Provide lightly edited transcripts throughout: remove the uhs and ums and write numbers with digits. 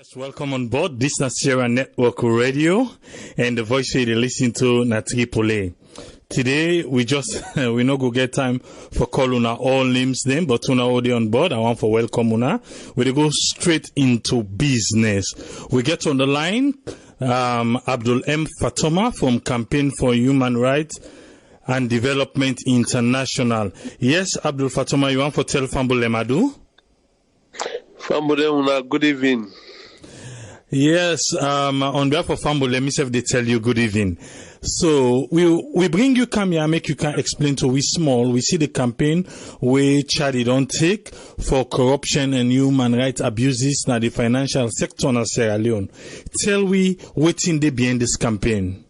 Yes, welcome on board. This is Sierra Network Radio, and the voice you listen to na Tripoli. Today we no go get time for call una all names them, but una already on board. I want for welcome una. We go straight into business. We get on the line, Abdul Fatoma from Campaign for Human Rights and Development International. Yes, Abdul Fatoma, you want for tell Fambule Madu? Fambule una, good evening. Yes, on behalf of Fambo, let me say they tell you good evening. So we bring you come here, make you can explain to we small. We see the campaign where CHRDI don't take for corruption and human rights abuses na the financial sector na Sierra Leone. Tell we what's in the behind this campaign.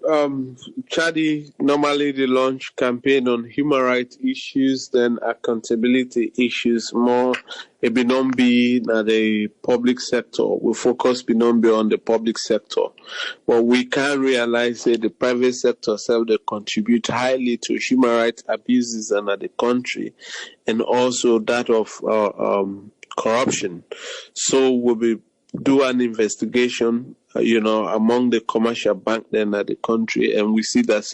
CHRDI normally they launch campaign on human rights issues, then accountability issues more. It be not be na the public sector. We focus be not be on the public sector, but we can realize that the private sector self they contribute highly to human rights abuses in the country, and also that of corruption. So we'll be do an investigation, among the commercial bank then at the country, and we see that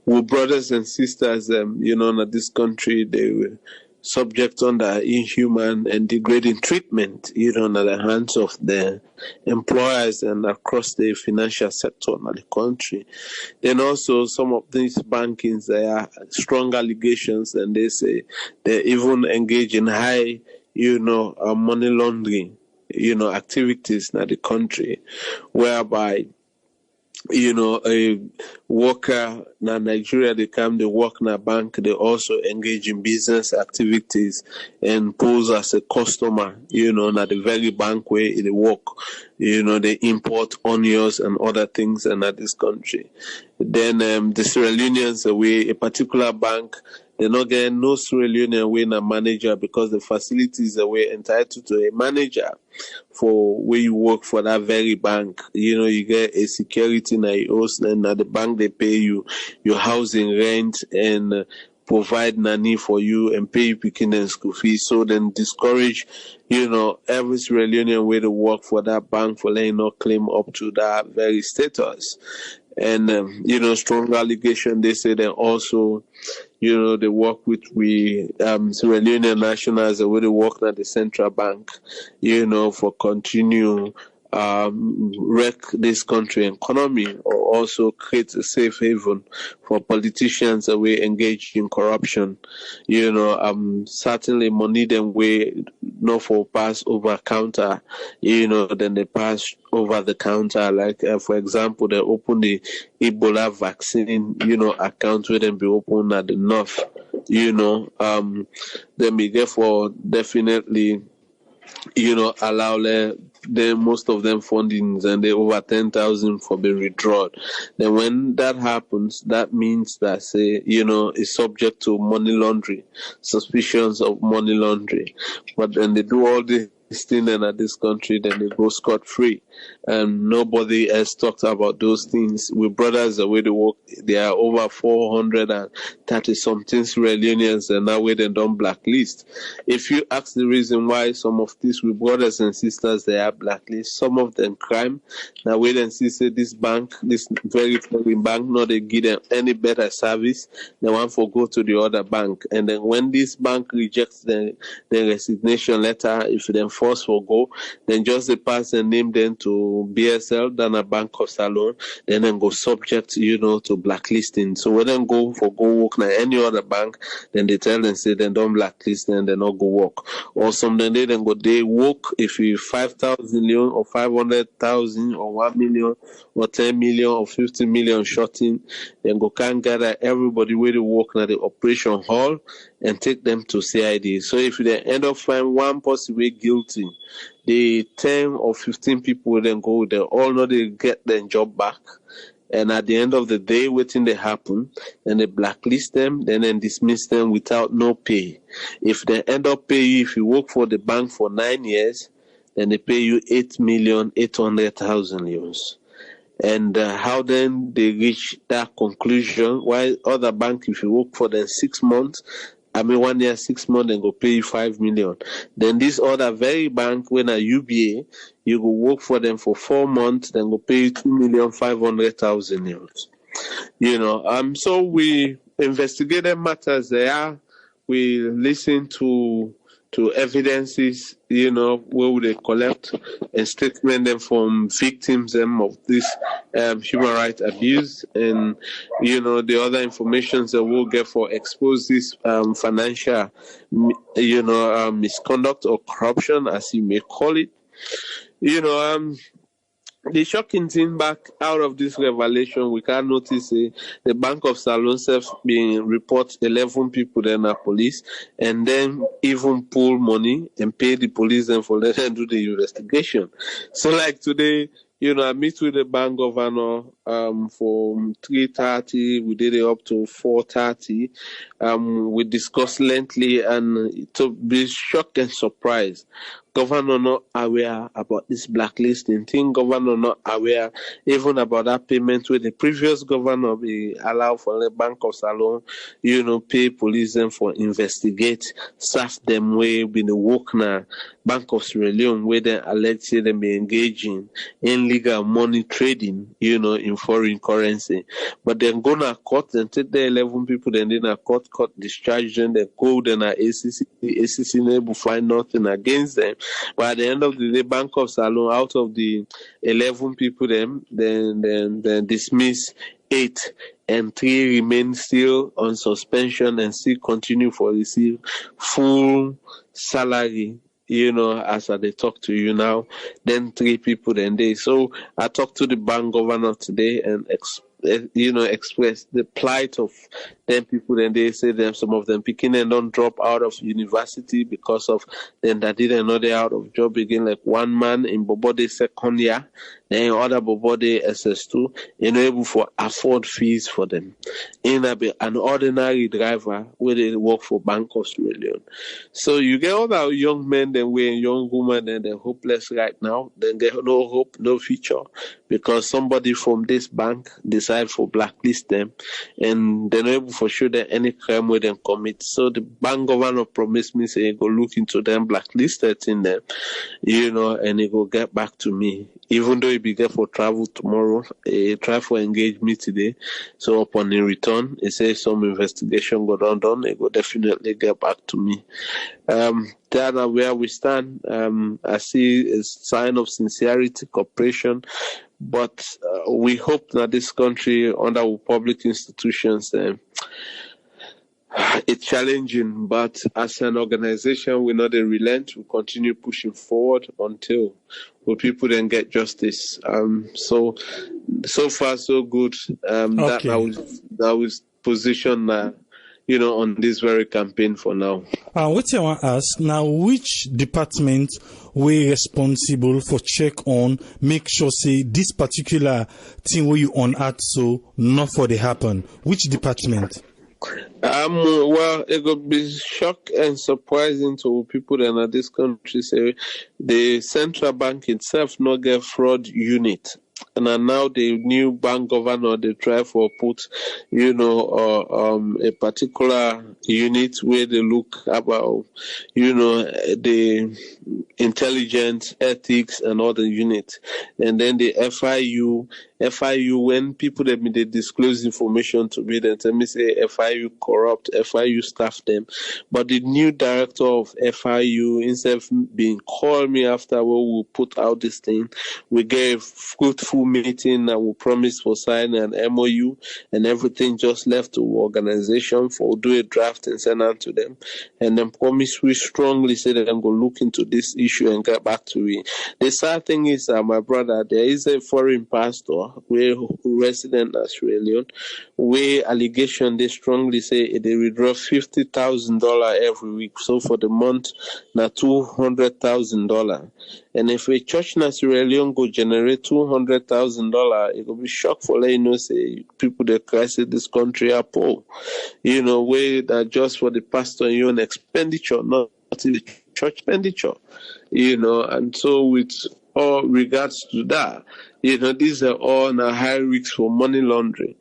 we brothers and sisters, in this country, they were subject under inhuman and degrading treatment, at the hands of the employers and across the financial sector in the country. Then also some of these bankings, there are strong allegations, and they say they even engage in high, money laundering, activities in the country, whereby, a worker in Nigeria, they work in a bank, they also engage in business activities and pose as a customer, in the very bank where they work, they import onions and other things in this country. Then the Sierra Leoneans, a particular bank, they're not getting no Sierra Leonean away a manager because the facilities are entitled to a manager for where you work for that very bank. You get a security na your host, and at the bank they pay you your housing rent and provide nanny for you and pay you picking and school fees. So then discourage, every Sierra Leonean way to work for that bank for letting not claim up to that very status. And, strong allegation, they say they also, they work with Sierra Leonean nationals where they work at the central bank, for continue wreck this country economy, or also create a safe haven for politicians that we engage in corruption. Certainly money them way not for pass over counter, then they pass over the counter. Like for example, they open the Ebola vaccine, account where them be open at the north, then be therefore definitely, allow most of them fundings and they over 10,000 for being withdrawn. Then when that happens, that means that is subject to money laundering, suspicions of money laundering. But then they do all this thing and at this country, then they go scot-free. And nobody has talked about those things. With brothers the way they work, there are over 430 something Sierra Leoneans and now they don't blacklist. If you ask the reason why some of these with brothers and sisters they are blacklist, some of them crime. Now wait and see this bank, this very foreign bank, not they give them any better service, they want to go to the other bank. And then when this bank rejects the resignation letter, if they force for go, then just the pass and name them to BSL, then a bank of salon, then go subject, to blacklisting. So when they go work na any other bank, then they tell them say they don't blacklist and they not go work. Or some then they go they work if you 5,000 million or 500,000 or 1 million or 10 million or 50 million shorting, then go can gather everybody where they work na the operation hall and take them to CID. So if they end up find one person guilty, the 10 or 15 people then go, they all know they get their job back. And at the end of the day, waiting they happen, and they blacklist them, then dismiss them without no pay. If they end up paying you, if you work for the bank for 9 years, then they pay you 8,800,000 euros. And how then they reach that conclusion? Why other bank, if you work for them 6 months, I mean, 1 year, 6 months, then go pay you 5 million. Then this other very bank, when a UBA, you go work for them for 4 months, then go pay you 2,500,000 euros. So we investigated matters there. We listen to evidences, where would they collect and statement them from victims of this human rights abuse, and the other information that we'll get for expose this financial misconduct or corruption, as you may call it. The shocking thing back out of this revelation, we can notice the Bank of Salon self being report 11 people then are police, and then even pull money and pay the police then for let them do the investigation. So like today, I meet with the bank governor for 3:30. We did it up to 4:30. We discussed lengthily, and to be shocked and surprised. Governor not aware about this blacklisting thing. Governor not aware even about that payment where the previous governor be allowed for the Bank of Salon, pay police them for investigate, staff them where been the work now. Bank of Sierra Leone where they alleged them be engaging in illegal money trading, in foreign currency. But then go to court and take the 11 people, then in a court discharge them, they go then at ACC never find nothing against them. But at the end of the day, Bank of Salon, out of the 11 people, then dismiss 8, and 3 remain still on suspension and still continue for receive full salary. As they talk to you now, then 3 people then they. So I talked to the bank governor today and express the plight of them people. Then they say them some of them picking and don't drop out of university because of then that didn't know they're out of job again. Like one man in Bobode second year, then other Bobode SS2, able for afford fees for them. In an ordinary driver where they work for Bank of Sierra Leone. So you get all the young men then we're young women and they're hopeless right now. Then they have no hope, no future, because somebody from this bank decide for blacklist them, and they're not able for sure that any crime will then commit. So the bank governor promised me say go look into them blacklisted in them, and he go get back to me. Even though he be there for travel tomorrow, he try for engage me today. So upon the return, he says some investigation go done, he go definitely get back to me. That's where we stand. I see a sign of sincerity, cooperation, but we hope that this country, under our public institutions, it's challenging, but as an organization, we're not a relent. We continue pushing forward until people then get justice. So far so good. Okay. That was position. On this very campaign for now. What I want to ask now, which department we responsible for check on, make sure say this particular thing where you unearth so not for the happen? Which department? Well, it could be shock and surprising to people in this country say the central bank itself not get fraud unit. And now the new bank governor, they try for put, a particular unit where they look about, the intelligence, ethics, and all the units. And then the FIU, when people they disclose information to me, then tell me say FIU corrupt, FIU staff them. But the new director of FIU, instead of being called me after we put out this thing, we gave fruitful meeting and we promised for signing an MOU, and everything just left to organization for do a draft and send out to them. And then promise we strongly say that I'm going to look into this issue and get back to it. The sad thing is, my brother, there is a foreign pastor where resident in Sierra Leone, where allegation they strongly say they withdraw $50,000 every week. So for the month, now $200,000. And if a church in Sierra Leone go generate $200,000, it will be shock for say people that cry say this country are poor. Where that just for the pastor and your own expenditure, not the church expenditure. And so with all regards to that, these are all now high risks for money laundering.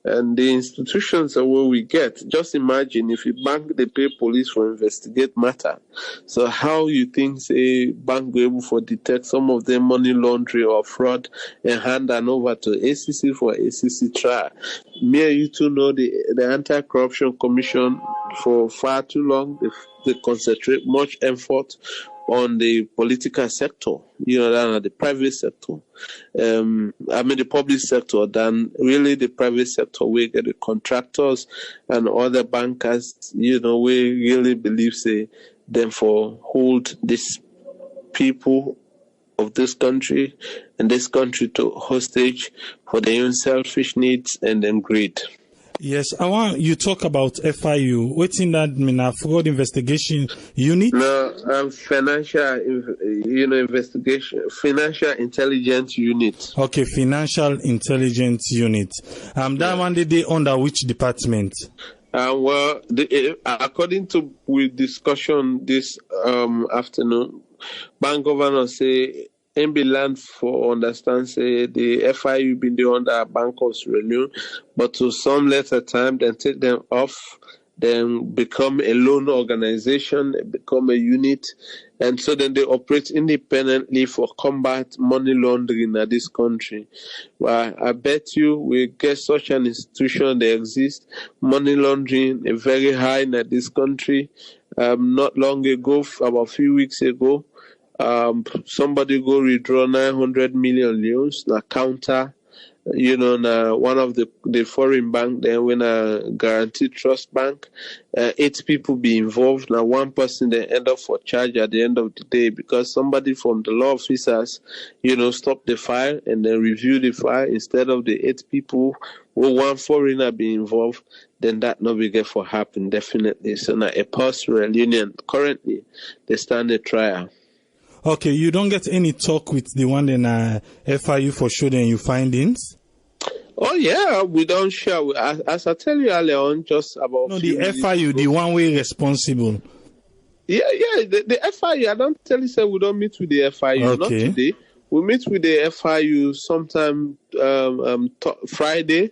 And the institutions are where we get. Just imagine if a bank they pay police for investigate matter. So how you think say bank be able for detect some of them money laundering or fraud and hand them over to ACC for ACC trial? Me and you two know the Anti-Corruption Commission for far too long. They concentrate much effort on the political sector, than the private sector. The public sector than really the private sector. We get the contractors and other bankers, we really believe say them for hold these people of this country and this country to hostage for their own selfish needs and then greed. Yes, I want you talk about FIU. What's in that fraud investigation unit? No, financial, investigation, financial intelligence unit. Okay, financial intelligence unit. That one they under which department? According to with discussion this afternoon, bank governor say MB land for understand say the FIU been there under Bank of Sierra Leone, but to some later time then take them off, then become a loan organization, become a unit, and so then they operate independently for combat money laundering in this country. Well, I bet you we get such an institution that exists, money laundering very high in this country. Not long ago, about a few weeks ago, somebody go withdraw 900 million leones, na counter, na one of the foreign bank, then when a guaranteed trust bank, 8 people be involved. Now one person then end up for charge at the end of the day because somebody from the law officers, stop the file and then review the file instead of the 8 people who one foreigner be involved, then that no be get for happen definitely. So now a post-real union currently they stand a trial. Okay, you don't get any talk with the one in FIU for sure then you findings? Oh yeah, we don't share. As I tell you earlier on, just about... No, the FIU, the one way responsible. Yeah, the FIU, I don't tell you, say we don't meet with the FIU, not today. We meet with the FIU sometime Friday.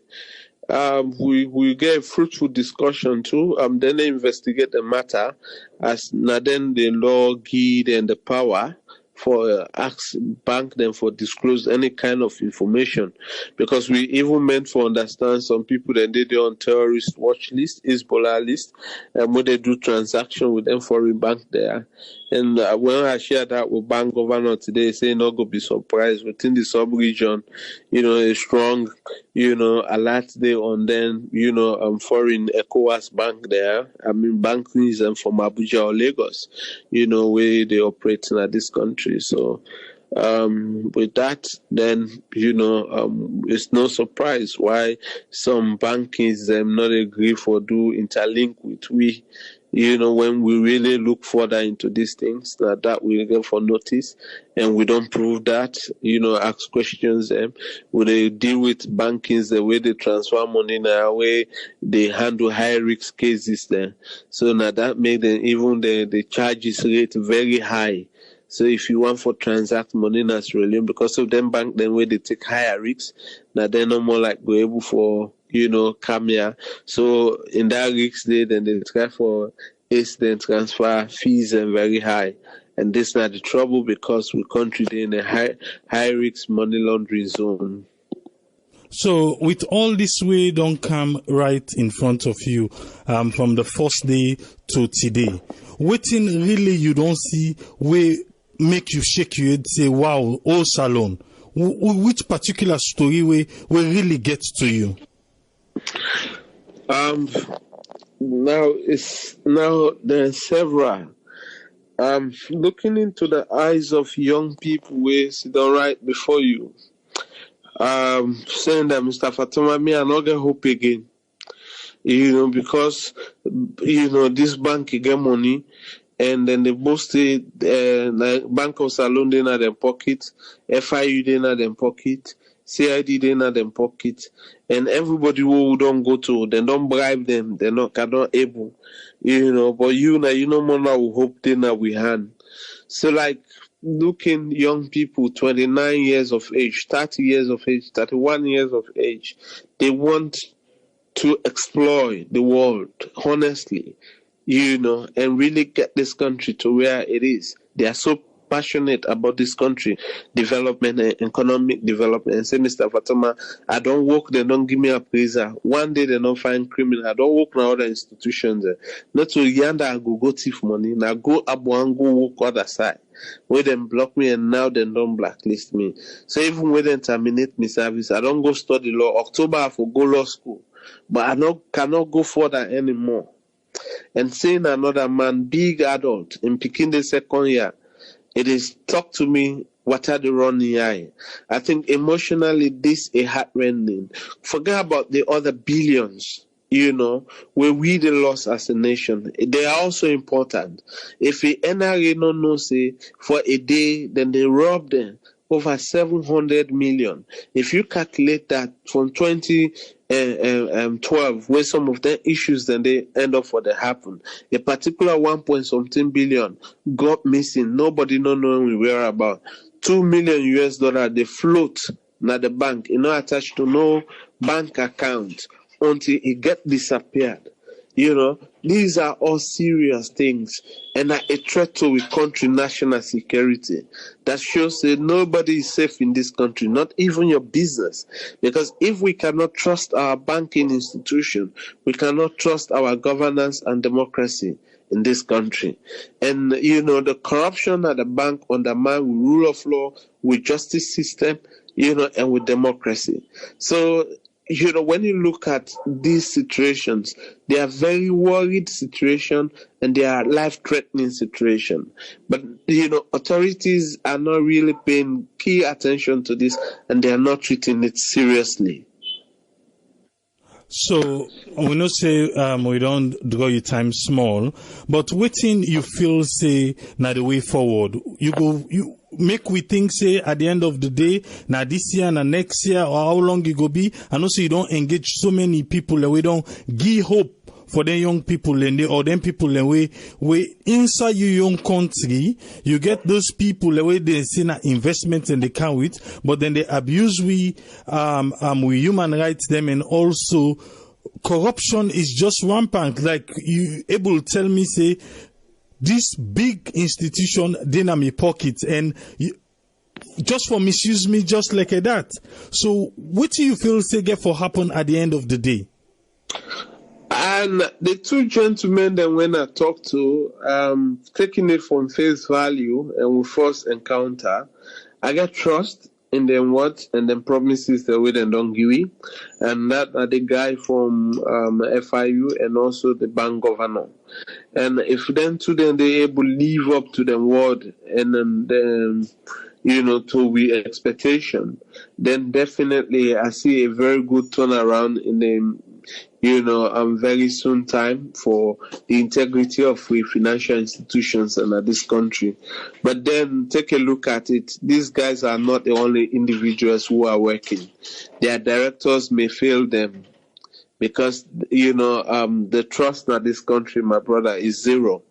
We get a fruitful discussion too. Then they investigate the matter as now then the law give and the power for ask bank them for disclose any kind of information, because we even meant for understand some people that they on terrorist watch list, Hezbollah list, and when they do transaction with them foreign bank there. And when I share that with bank governor today, say not go be surprised within the sub-region, a strong, alert day on them, foreign ECOWAS bank there. Banking them from Abuja or Lagos, where they operate in this country. So, with that, then, it's no surprise why some bankings not agree for do interlink with we. When we really look further into these things, that we get for notice, and we don't prove that, ask questions, would they deal with bankings the way they transfer money now, way they handle high risk cases there. So now that make them even the charges rate very high. So if you want for transact money in Australia, because of them bank, then where they take higher risks, now they're no more like go able for, come here. So in that risk day, then they try for instant transfer fees and very high. And this is not the trouble because we country in a high risk money laundering zone. So with all this way don't come right in front of you, from the first day to today, waiting really you don't see where make you shake your head, say, wow, oh Salon. Which particular story will really get to you? Now there are several. Looking into the eyes of young people where sit down right before you. Saying that Mr. Fatoma, me I not get hope again. Because this bank get money. And then they both stay, like Bank of Salon, they in their pocket, FIU, they in their pocket, CID, they in their pocket, and everybody who don't go to, they don't bribe them, they're not able, but more now we hope they now we hand. So like, looking young people, 29 years of age, 30 years of age, 31 years of age, they want to explore the world honestly, and really get this country to where it is. They are so passionate about this country development and economic development. And say, Mr. Fatoma, I don't work, they don't give me a praiser. One day they don't find criminal. I don't work in other institutions. Not to yonder I go thief money. Now go abu and go work other side. Where them block me and now they don't blacklist me. So even when they terminate my service, I don't go study law. October I for go law school. But I cannot go further anymore. And seeing another man, big adult, in picking the second year, it is talk to me what are the running eye. I think emotionally this is heartrending. Forget about the other billions, where we the lost as a nation. They are also important. If the NRA no say for a day, then they rob them over 700 million. If you calculate that from 2012, where some of the issues then they end up what they happen, a particular 1 point something billion got missing. Nobody know where about. $2 million US they float na the bank, attached to no bank account until it get disappeared. These are all serious things and are a threat to the country national security. That shows that nobody is safe in this country, not even your business. Because if we cannot trust our banking institution, we cannot trust our governance and democracy in this country. And, the corruption at the bank undermines with rule of law, with justice system, and with democracy. So, when you look at these situations, they are very worried situation and they are life-threatening situation. But, authorities are not really paying key attention to this and they are not treating it seriously. So, we not say we don't draw your time small, but waiting you feel say now the way forward. You make we think say at the end of the day, now this year and next year or how long it go be, and also you don't engage so many people that we don't give hope for the young people and or them people and we inside your young country, you get those people the way they see na investment and they can't with, but then they abuse we human rights them, and also corruption is just rampant. Like you able to tell me say this big institution they na me pocket and just for misuse me just like that. So what do you feel say get for happen at the end of the day? And the two gentlemen that when I talked to, taking it from face value and we first encounter, I get trust in them words and them promises that we then don't give me. And that are the guy from FIU and also the bank governor. And if them two then they able to live up to the word and then to we expectation, then definitely I see a very good turnaround in the very soon time for the integrity of free financial institutions and this country. But then take a look at it. These guys are not the only individuals who are working. Their directors may fail them because, the trust in this country, my brother, is zero.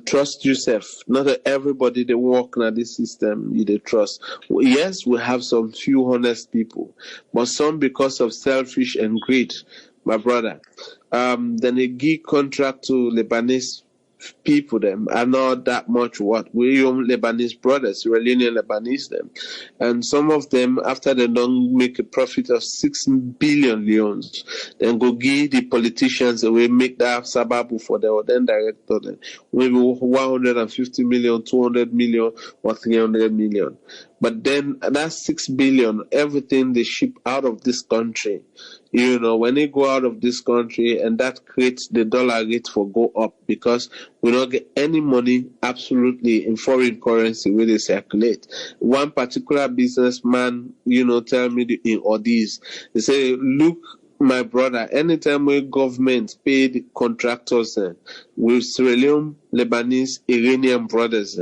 Trust yourself. Not everybody they work in this system you they trust. Yes, we have some few honest people, but some because of selfish and greed, my brother. Then they give contract to Lebanese people them are not that much what we own Lebanese brothers, Iranian Lebanese them. And some of them after they don't make a profit of 6 billion leons, then go give the politicians away, make that sababu for the then director them. Maybe 150 million, 200 million or 300 million. But then that's 6 billion, everything they ship out of this country. When they go out of this country and that creates the dollar rate for go up because we don't get any money absolutely in foreign currency where they circulate. One particular businessman, tell me in Odis, they say, look, my brother, anytime we government paid contractors with Sierra Leone, Lebanese, Iranian brothers,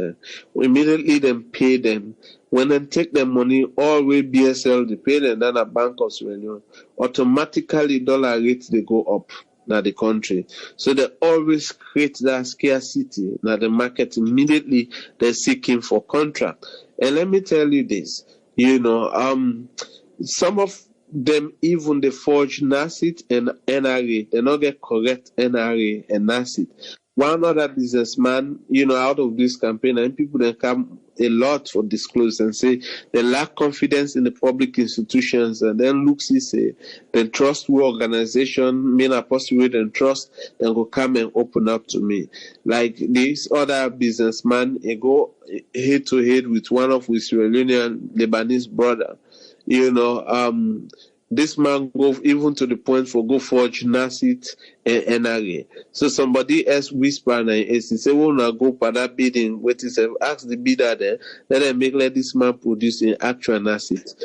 we immediately then pay them. When they take their money, all way BSL, they pay them, then a bank of Sierra Leone, automatically dollar rates, they go up in the country. So they always create that scarcity. Now the market immediately, they're seeking for contract. And let me tell you this, some of them even they forge NACIT and NRA. They not get correct NRA and NACIT. One other businessman, out of this campaign, and people that come a lot for disclose and say they lack confidence in the public institutions, and then looks say then trust we organization, mean a possible then trust, then go come and open up to me. Like this other businessman, he go head to head with one of his Leone Lebanese brother. This man go even to the point for go forge NACIT and NRA. So somebody else whisper and he say, "Oh, now go for that bidding." What is ask the bidder there, let this man produce an actual NACIT.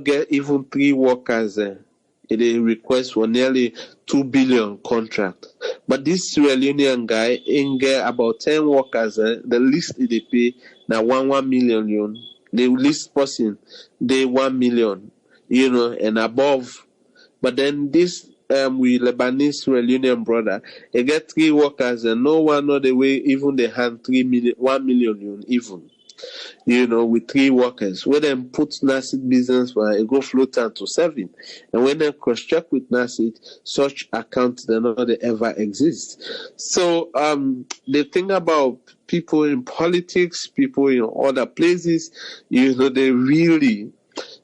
Get even 3 workers they request for nearly 2 billion contract. But this Sierra Leonean guy ain't get about 10 workers. The least they pay now 1 million. The least person they 1 million. And above. But then this we Lebanese Leonean brother, he get 3 workers and no one know the way even they hand 1 million even. With 3 workers. When they put NACIT business for it go float down to 7. And when they cross check with NACIT, such accounts they not they ever exist. So the thing about people in politics, people in other places, they really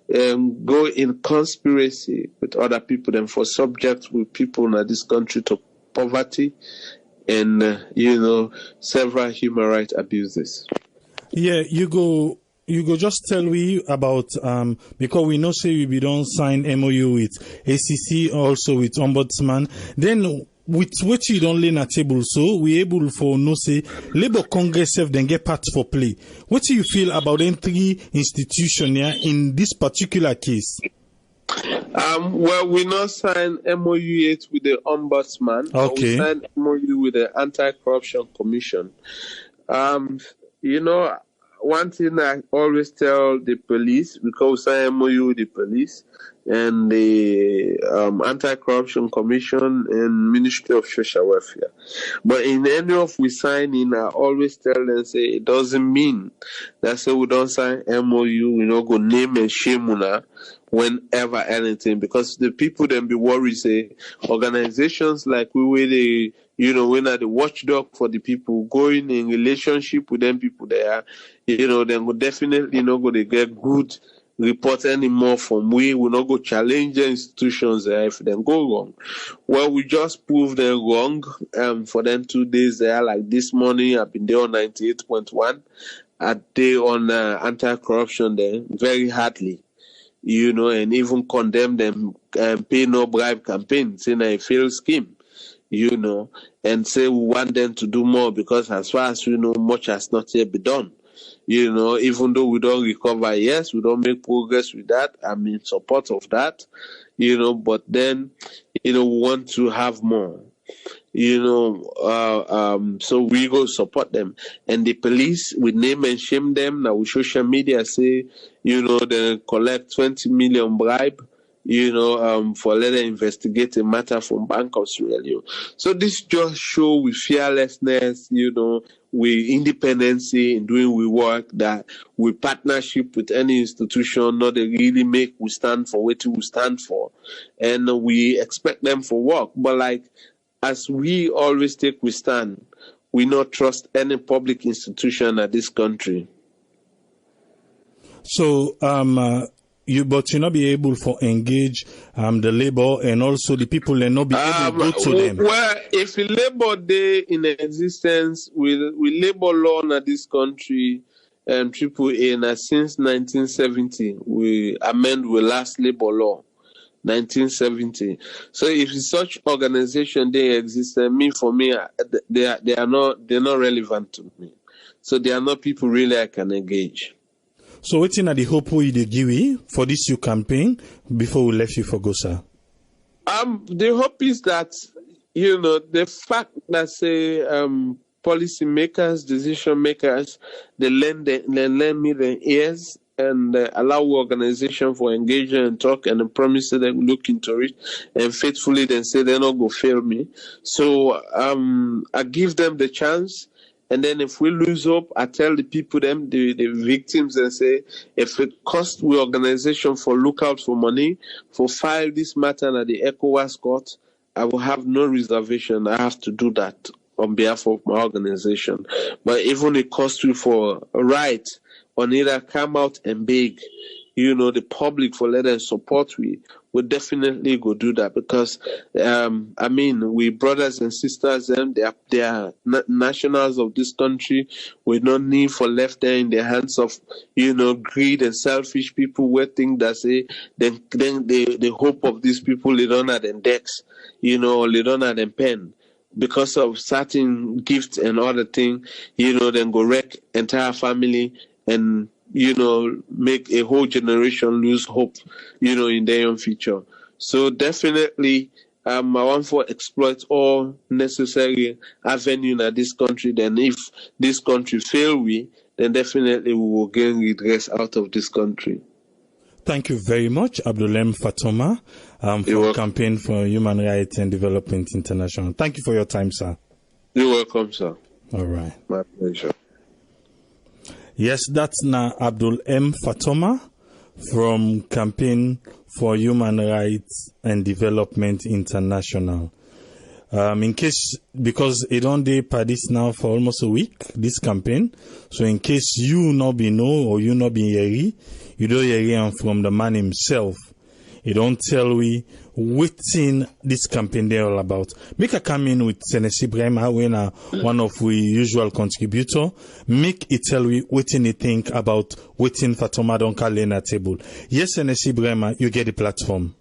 go in conspiracy with other people and for subject with people in this country to poverty and several human rights abuses. Yeah, you go just tell me about because we know say we don't sign MOU with ACC, also with Ombudsman. Then with what you don't lay on a table, so we able for no say Labour Congress have then get part for play. What do you feel about them 3 institutions here in this particular case? Well, we not sign MOU yet with the Ombudsman. Okay. We signed MOU with the Anti-Corruption Commission. One thing I always tell the police, because we sign MOU with the police and the Anti-Corruption Commission and Ministry of Social Welfare. But in any of we signing, I always tell them, say, it doesn't mean that say we don't sign MOU, we not go name and shame una whenever anything, because the people then be worried, say, organizations like we were the when are the watchdog for the people going in relationship with them people there, then go definitely not go to get good report anymore from we will not go challenge the institutions there if they go wrong. Well, we just proved them wrong for them 2 days there, like this morning I've been there on 98.1 a day on anti-corruption there very hardly, and even condemn them pay no bribe campaign, saying a failed scheme. And say we want them to do more because as far as we know, much has not yet been done. Even though we don't recover, yes, we don't make progress with that. I'm in support of that, but then, we want to have more, so we go support them. And the police, we name and shame them. Now, we social media say, they collect 20 million bribe, for let them investigate a matter from Bank of Sierra Leone. So this just show with fearlessness, with independency in doing we work, that we partnership with any institution, not they really make we stand for what we stand for. And we expect them for work. But like, as we always take we stand, we not trust any public institution at this country. So, you not be able to engage the labor and also the people and not be able to go to them. Well, if the labor day in existence with labor law in this country and AAA since 1970, we amend the last labor law. 1970. So if such organization they exist, for me, they're not relevant to me. So they are not people really I can engage. So what's in the hope we give for this your campaign before we left you for go, sir? The hope is that the fact that say policy makers, decision makers, they lend me their ears and allow organization for engagement and talk and promise that they will look into it and faithfully then say they're not going to fail me. So I give them the chance And then if we lose hope, I tell the people, the victims, and say, if it costs we organization for look out for money, for file this matter at the ECOWAS court, I will have no reservation. I have to do that on behalf of my organization. But even it costs you for a right on either come out and beg, the public for let them support we definitely go do that, because we brothers and sisters, they are nationals of this country. We don't need for left there in the hands of greed and selfish people who think that say then the hope of these people they don't have them decks, they don't have them pen. Because of certain gifts and other things, then go wreck entire family and make a whole generation lose hope, in their own future. So definitely, I want to exploit all necessary avenue in this country. Then if this country fail then definitely we will gain redress out of this country. Thank you very much, Abdul Fatoma, for Campaign for Human Rights and Development International. Thank you for your time, sir. You're welcome, sir. All right. My pleasure. Yes, that's now Abdul Fatoma from Campaign for Human Rights and Development International. In case, because it don't day this now for almost a week, this campaign. So in case you not be know or you not be hearing, you don't hear from the man himself. He don't tell we what in this campaign they're all about. Make a come in with Senesi Brema, when one of we usual contributor. Make it tell we what in he think about what in Fatoma don't call in a table. Yes, Senesi Brema, you get the platform.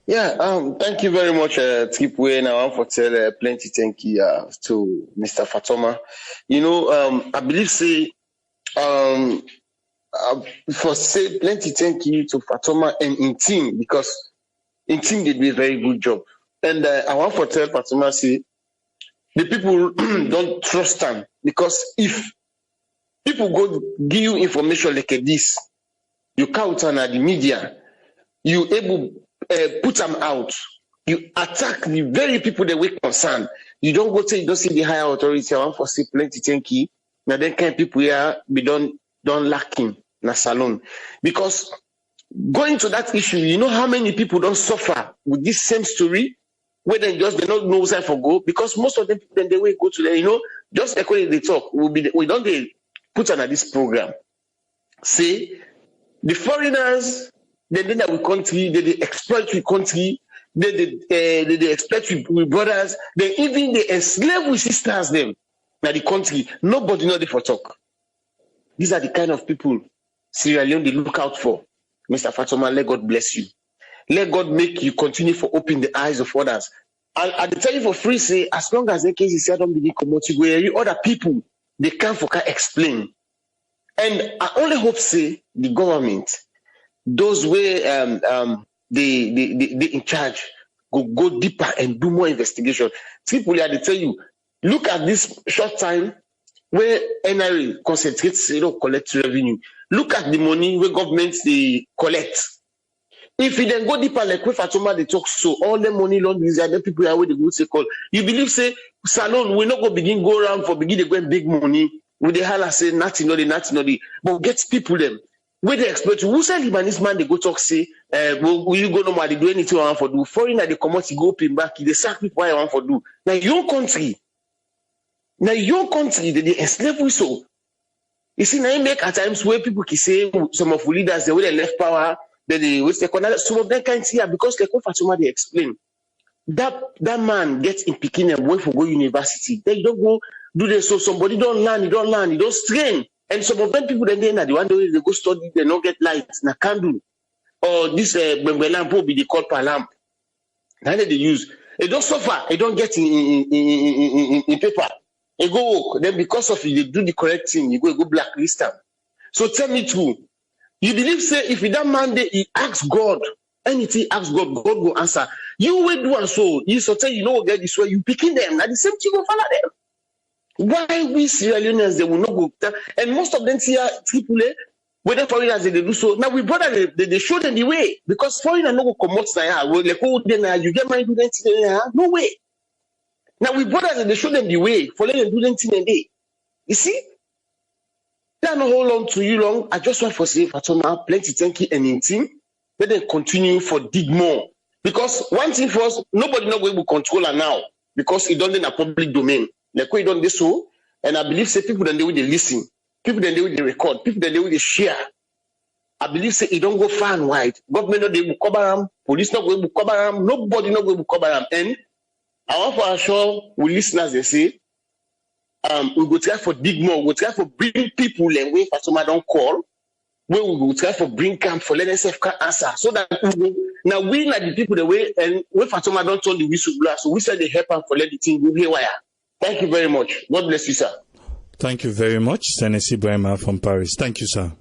Yeah, thank you very much, Tripway. Now, I want to tell plenty thank you to Mr. Fatoma. I believe say plenty thank you to Fatoma and in team, because in team they did a very good job. And I want to tell Fatoma, say the people don't trust them, because if people go give you information like this, you count on the media, you able put them out, you attack the very people that we concerned. You don't go say you don't see the higher authority. I want to say plenty thank you. Now then kind of people here be don't lacking na salon, because going to that issue, you know how many people don't suffer with this same story, where they don't know where for go, because most of them then they will go to them, just according they talk, we don't put on this program. Say the foreigners, they did that with country, they exploit with country, they exploit with brothers, they even they enslave with sisters them now the country. Nobody know they for talk. These are the kind of people Sierra Leone they look out for. Mr. Fatoma, let God bless you. Let God make you continue for open the eyes of others. I tell you for free, say, as long as the case is don't be commodity, where other people they can explain. And I only hope say the government, those way they in charge, go deeper and do more investigation. Simply, I tell you, look at this short time where NRA concentrates, collect revenue. Look at the money where governments they collect. If you then go deeper, like with Fatoma, they talk so all the money long these other people are where they go say call. You believe say salon we not go begin go around for begin to go big money with the holla say nothing, but get people them where they expect who say Libanese man they go talk say will you go normally do anything I want for do foreigner they come out go pay back they sack people I want for do now your country they enslave we so. You see, now you make at times where people can say some of the leaders, the way they left power, some of them can't see it because like what Fatoma they explain. That man gets in Peking and wait for go university. They don't go do this, so somebody don't learn, he don't strain. And some of them people then they the one day they go study, they don't get lights, na candle. Or this Bembe lamp will be the copper lamp. Now they use. They don't suffer, they don't get in paper. You go work, then because of it, they do the correct thing, you go blacklist them. So tell me true. You believe say if that man he asks God, anything asks God, God will answer. You will do and so you so tell you know get this way, you picking them. Now the same thing will follow them. Why we Sierra Leoneans they will not go and most of them see AAA, whether foreigners they do so. Now we brother they show them the way because foreigners no go come out now. Well, like oh then you get my do that no way. Now we brothers and they show them the way for letting them do anything and they. You see? They not hold on to you long. I just want to say Fatoma, plenty thank you and in team. Let them continue for dig more. Because one thing for us, nobody not going to control her now. Because it don't in a public domain. Like we don't do so. And I believe say people then they will listen. People then they will record. People then they will share. I believe say it don't go far and wide. Government not they will cover them. Police not going to cover them. Nobody not going to cover them. And I want to assure we listeners they say, we go try for dig more. We go try for bring people and when Fatoma don't call. We will try for bring camp for let NSF can answer. So that now we like the people the way and when Fatoma don't turn the whistle blower, so we said they help them for let the thing go haywire. Thank you very much. God bless you, sir. Thank you very much, Senesi Brahma from Paris. Thank you, sir.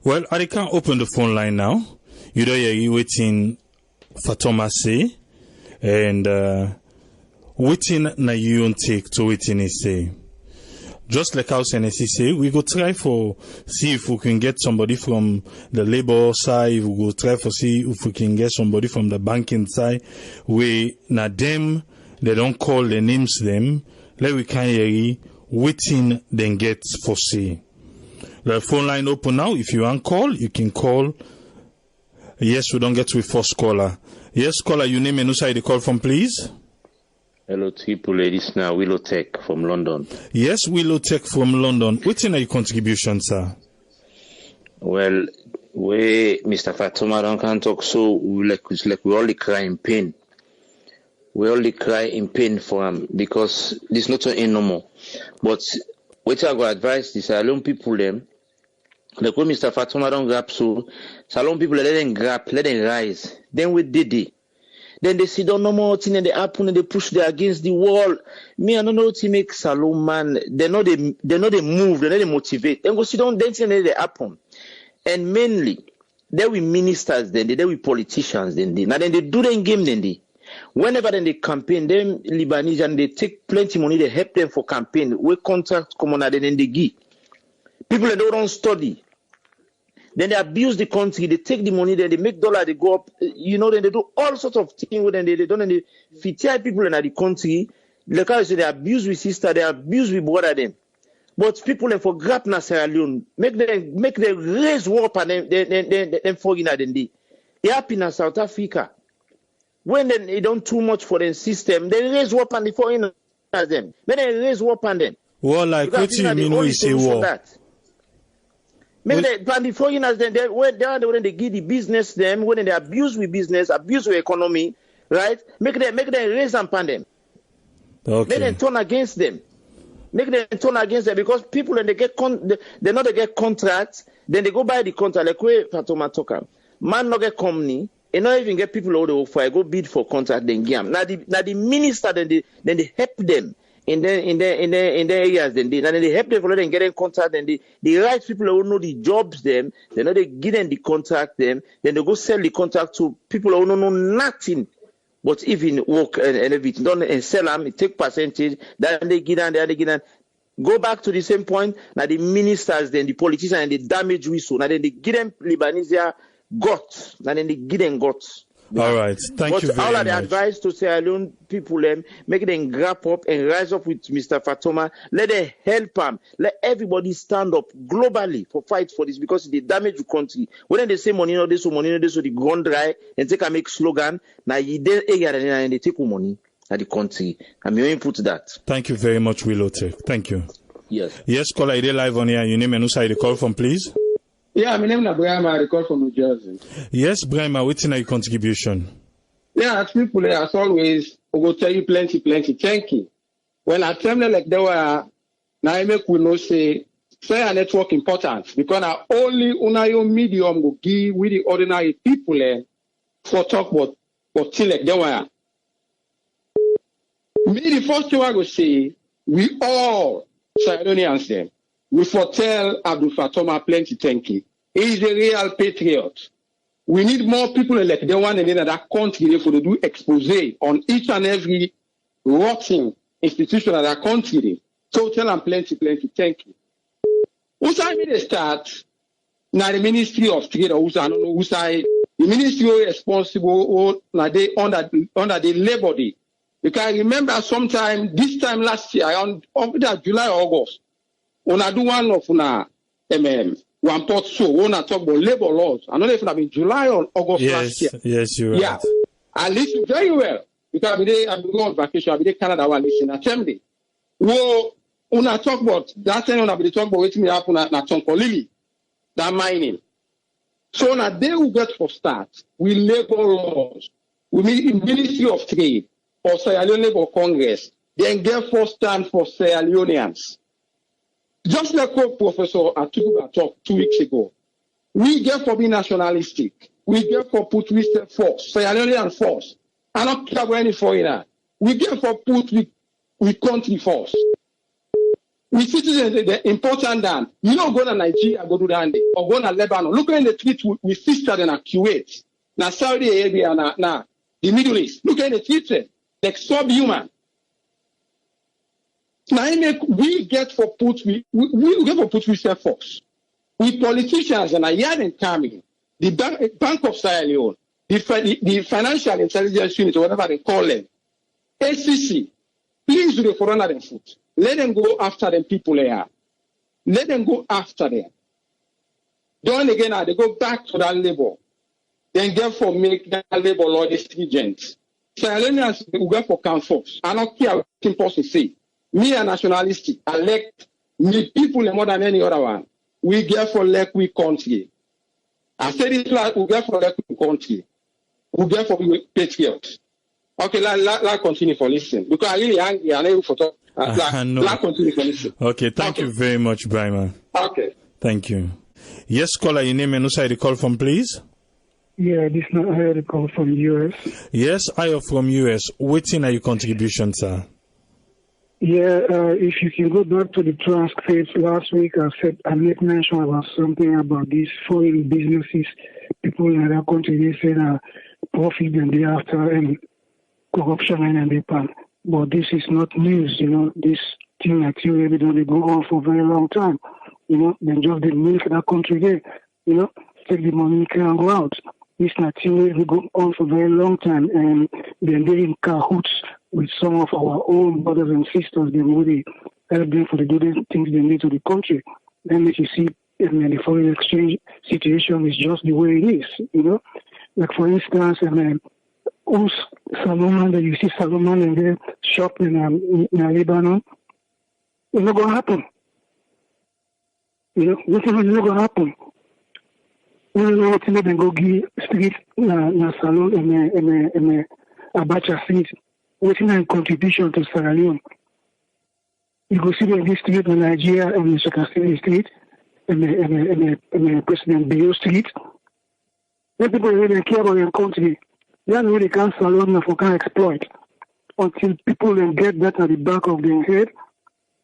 Well, I can't open the phone line now. You know, you're waiting Fatoma say, and waiting na you take to waiting he say. Just like how Senesi say, we go try for see if we can get somebody from the labor side. We go try for see if we can get somebody from the banking side. We na them. They don't call the names them. Let we can hear waiting then get for see. The phone line open now. If you want call, you can call. Yes, we don't get with first caller. Yes, caller, your name and who side you call from, please? Hello, people, ladies. Now, Willow Tech from London. Yes, Willow Tech from London. What's in your contribution, sir? Well, we, Mr. Fatoma, don't can talk so we only cry in pain. We only cry in pain for him because this not an no more. But what I go advise the Salon people them, like when Mr. Fatoma don't grab so Salon people let them grab, let them rise. Then we did it. Then they sit down no more thing and they happen and they push them against the wall. Me, I don't know what to make Salon man. They know they move, they know they motivate. Then go sit down dancing and they happen. And mainly, they we ministers then they we politicians then they. Now then they do the game then they. Whenever then they campaign, them Lebanese and they take plenty money, they help them for campaign. We contract common and then they give. People that don't study. Then they abuse the country, they take the money, then they make dollar, they go up, you know, then they do all sorts of things with them, they don't, and they fit people in the country, like I say, they abuse with sister, they abuse with brother them. But people then for grab na Sierra Leone, make them raise war up and then for in the they happen in South Africa. When they don't too much for the system, they raise war up and they for in them. When they raise war up and them. Well, like what do you mean when you say war? Maybe the foreigners then when they give the business them, when they abuse with business, abuse with economy, right? Make them raise and pan them. Okay. Make them turn against them. Make them turn against them because people when they get they get contracts, then they go buy the contract like where Fatoma talk. Man not get company, and not even get people all the way for go bid for contract then give them. Now the minister then they help them. In the areas, then they help them for them getting contract. Then the right people who know the jobs them, they know they give them the contract them. Then they go sell the contract to people who don't know nothing, but even work and everything. Don't and sell them, take percentage. Then they give them, Go back to the same point. Now the ministers, then the politicians, and the damage we saw. Now then they give them Lebanese guts. Now then they give them guts. All right, thank you very much. All of the advice to Sierra Leone people, make them grab up and rise up with Mr. Fatoma. Let them help him. Let everybody stand up globally for fight for this because they damage the country. When they say money, no this, so the ground dry and take a make slogan. Now you and they take money at the country. I'm going to put that. Thank you very much, Willow Tech. Thank you. Yes. Yes, caller, you live on here. Your name and who side you call from, please? Yeah, my name is Brahma. I call from New Jersey. Yes, Brahma, what's in your contribution? Yeah, people, as always, I will tell you plenty. Thank you. When I tell them like they were, now I make we know say a network important because I only unayo medium go give with the ordinary people for talk about things like they were. Me, the first thing I go say, we all Sierra them. We foretell Abdul Fatoma plenty thank you. He is a real patriot. We need more people like the one and then that country for to do expose on each and every rotten institution of that country. So tell them plenty thank you. Who's I made a start? Now the Ministry of Trade or who's I don't know who's I the ministry responsible or now they under the Labor Day. Because I remember sometime, this time last year, around July or August, when I do one of one pot show, when I talk about labor laws, I don't know if it have been July or August last year. Yes, you're right. Yeah, I listen very well. Because I've been on vacation, I've been in Canada, I listen assembly. Well, when I talk about, that time when I've been talking about what me happen at Tonkolili, that mining. So now they will get for start, we labor laws, we meet Ministry of Trade, or Sierra Leone Labour Congress, then get for stand for Sierra Leoneans. Just like what Professor Atuba talked 2 weeks ago, we get for being nationalistic, we get for put we force, Sierra Leonean force. I don't care about any foreigner. We get for put we country force. We citizens, the important than you don't go to Nigeria, go to Rwanda, or go to Lebanon. Look at the tweet we sister in Kuwait, now Saudi Arabia, now the Middle East. Look at the tweet, like subhuman. Now we get for put we get for put we self force. We politicians and a yard and coming, the Bank of Sierra Leone, the Financial Intelligence Unit, or whatever they call them, ACC, please do the foreigner and foot. Let them go after them people there. Let them go after them. Then again, they go back to that labor. Then therefore make that labor law stringent. Sierra Leoneans will go for comfort. I don't care what the person say. Me a nationalistic, elect me people more than any other one. We get for like we country. I said it like we get for like we country. We get for patriots. Okay, let's continue for listening. Because I really angry, I never for talk. Let's continue for listening. Okay, thank you very much, Brahma. Okay. Thank you. Yes, caller, your name and who side the call from, please? Yeah, this is I heard a call from US. Yes, I am from US. Waiting are your contribution, sir? Yeah, if you can go back to the transcripts last week, I made mention about something about these foreign businesses, people in other countries, they say profit and thereafter and corruption and they pan. But this is not news, this thing that you evidently go on for a very long time. Then just the milk that country there, take the money and go out. This naturally will go on for a very long time, and then they're in cahoots with some of our own brothers and sisters. They really help them for the good things they need to the country. Then if you see, the foreign exchange situation is just the way it is, Like for instance, Solomon, that you see Solomon in their shop in Lebanon, it's not going to happen. Nothing is not going to happen. We don't know what to let them go give street na salon and Abacha street. Waiting on contribution to Sierra Leone. You go see the street in Nigeria and the Shakasiri street and President Bio street. Then people really care about their country. They don't really can't salon or can exploit until people then get that at the back of their head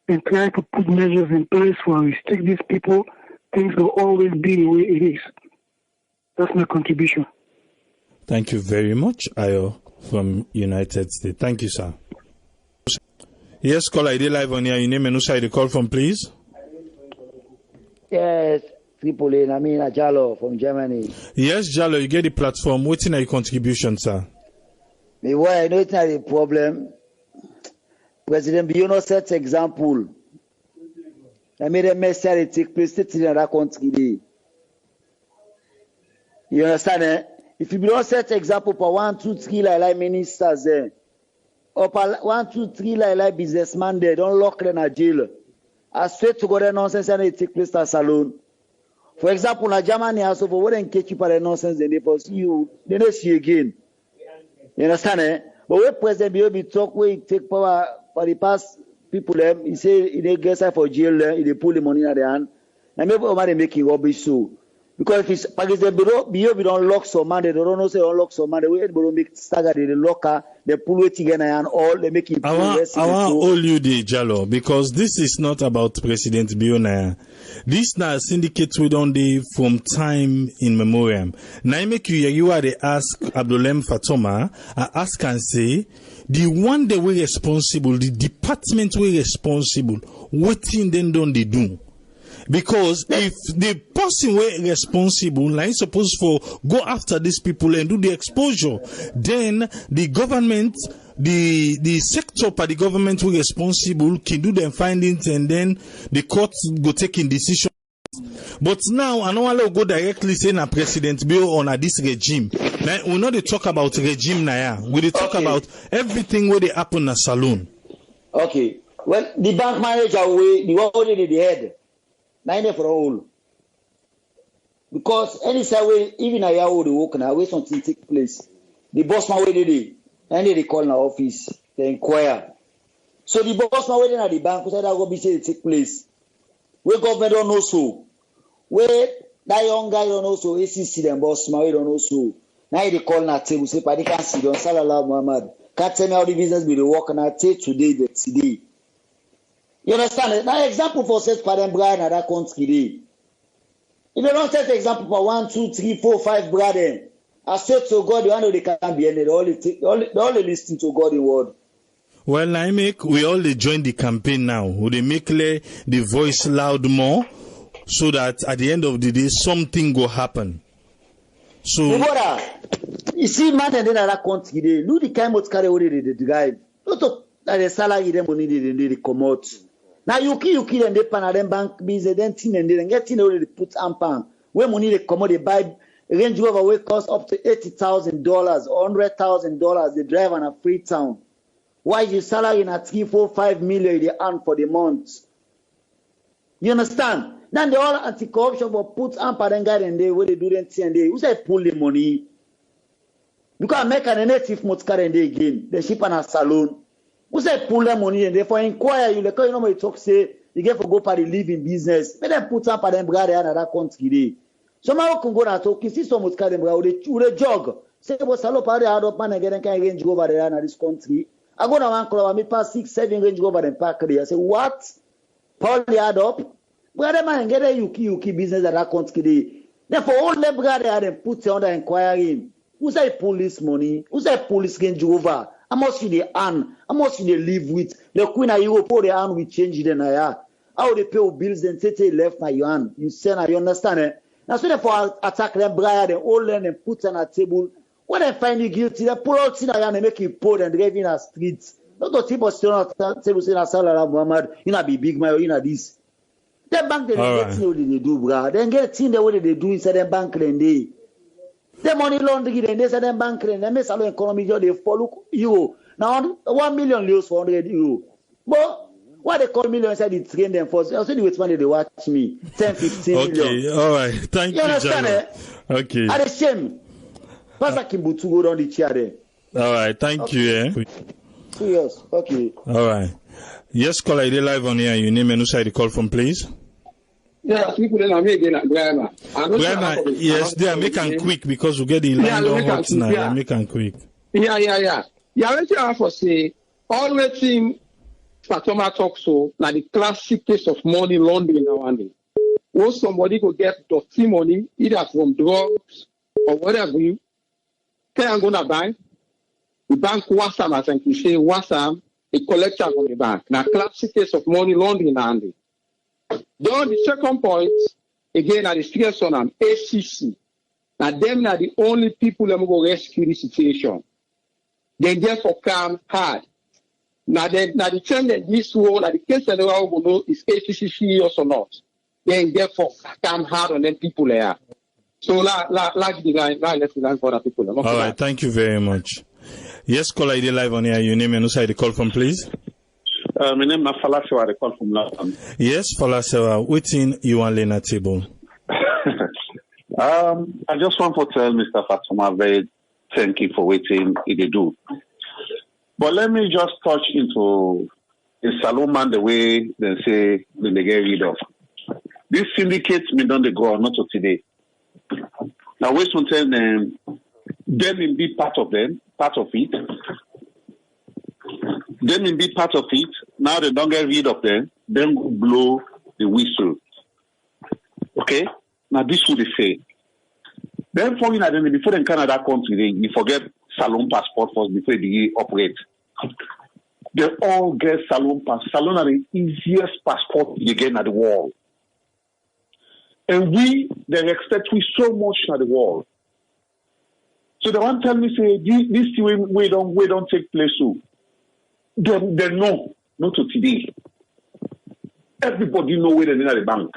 and try to put measures in place for restrict these people. Things will always be the way it is. That's my contribution. Thank you very much, Ayo from United States. Thank you, sir. Yes, caller, I did live on here. Your name and who side the call from, please? Yes, Tripoli, Namina Jallo from Germany. Yes, Jallo, you get the platform. What's in your contribution, sir? Me, why I know it's not a problem. President Biono sets example. I made a message to take place in another country. You understand, eh? If you don't set example for 1, 2, 3 like ministers there, or 1, 2, 3 like businessman there, don't lock them in jail. I swear to God, nonsense and it take place in a salon. For example, in Germany, also for what they catch you for the nonsense, then they pursue you, they don't see you again. You understand, eh? But when President be talk, where he take power for the past people, them, he say he they get for jail, he pull the money in their hand, and maybe they making rubbish so. Because if it's Pakistan, we don't lock some man, they don't know say don't lock some man, they don't make stagger, they lock her, they pull it together and all, they make it. I want all you the Jallo, because this is not about President Biona. This now syndicate we don't do from time in memoriam. Now I make you are the ask Abdul Fatoma, I ask and say, the one that we responsible, the department we responsible, what thing then don't they do? Because if the person were responsible, like supposed for go after these people and do the exposure, then the government the sector by the government who responsible can do them findings and then the courts go taking decision. But now I know I'll go directly saying a president bill on this regime. Now we know they talk about regime now. We talk about everything where they happen in saloon. Okay. Well, the bank manager way the one already the head. Now for all. Because any side way, even a year old work now, where something take place. The boss man where they they call in the office, they inquire. So the boss man waiting at the bank said that go be say it take place. Where government don't know so. Where that young guy don't know so, ACC them boss man we don't know so. Now they call na table say padi can see don Salah Muhammad. Can't tell me how the business be the work and I take today the today. You understand? Now example for set for them brother that country day. If you don't set example for 1, 2, 3, 4, 5 brother, I said to God, you know they can't be any. They only listen to God in word. Well, we all join the campaign now. We make the voice loud more, so that at the end of the day, something will happen. So, you see, man, and then that country, they do the kind of carry what they drive. Not that the salary them money they come out. Now you kill and they pan them bank business, then tin and they get in already put ampan. Where money they come out, they buy Range Rover will cost up to $80,000 or $100,000. They drive on a free town. Why you salary in a 3, 4, 5 million they earn for the month? You understand? Then they all anti-corruption but put amper and guide and they where they do them thing and they who say pull the money. Because American and native motor and they again. They ship on a salon. Who say pull the money and they for inquire you like you know what you talk say you get for go for the living business. Let them put amper and brother another country. So now can go and talk. You see some motor and brother they jog. Say but salo party hard up man again can range over there in this country. I go to one club, I meet past 6, 7 range over and park there. I say, what? Probably add up. Brother man, get a yuki business that I can't get. Therefore, all the brother had them put under inquiry. Who say police money? Who say police range over? How much they earn? How much they live with? The Queen of Europe, all they earn, we change it in a how they pay bills and say left now you earn. You send, you understand it? Now, so therefore, attack them brother, they all learn and put on a table. When they find you guilty, they pull out and they make you poor and drive in the streets. Not the people still not table say Salah Muhammad, you know, be big man, you know this. The bank they get what they do, bro. They get thing the way they do inside the bank then they. The money laundering then they say them bank then they make salon economy just they follow you. Now 1 million lose for 100 euro. But what they call million inside the train them first. I said the money they watch me 10, 15 million. Okay, all right. Thank you, understand Okay. At the shame. Pastor Kimbutu go down the chair there. All right, thank you. 2 years. Okay. All right. Yes, caller, you live on here. You name and who side you call from, please? Yeah, people then are making a grammar. Yes, they are making quick because we get the line on hot now. They are making quick. Yeah. Yeah, what you have to say, always in Fatoma talk so, like the classic case of money laundering now and then. When somebody could get dirty money, either from drugs or whatever you can go to the bank. The bank wants them, as you say, wants them, a collector from the bank. Now, classic case of money laundering now and then. Then the second point, again, at the stress on them, ACC. Now, them are the only people that will rescue the situation. They therefore come hard. Now, the time that this one, the case that they will know is ACC serious or not. Then therefore come hard on them people there. So, let's line for other people. All right, thank you very much. Yes, caller, ID live on here. Your name and who side the call from, please? My name is Falasewa. I call from London. Yes, Falasewa. Waiting you on Lena table. I just want to tell Mr. Fatoma very thank you for waiting. He did do. But let me just touch into the salon man the way they say when they get rid of. This syndicate me done the go not to today. Now wait some time them will be part of it. Them will be part of it. Now they don't get rid of them. Then blow the whistle. Okay? Now this is what they say. Then for before in Canada country, you forget salon passport first before they operate. They all get salon pass. Salon are the easiest passport you get in the world. And they expect we so much in the world. So they want to tell me, say, this thing we don't take place soon. They know, not to today. Everybody know where they're in the bank.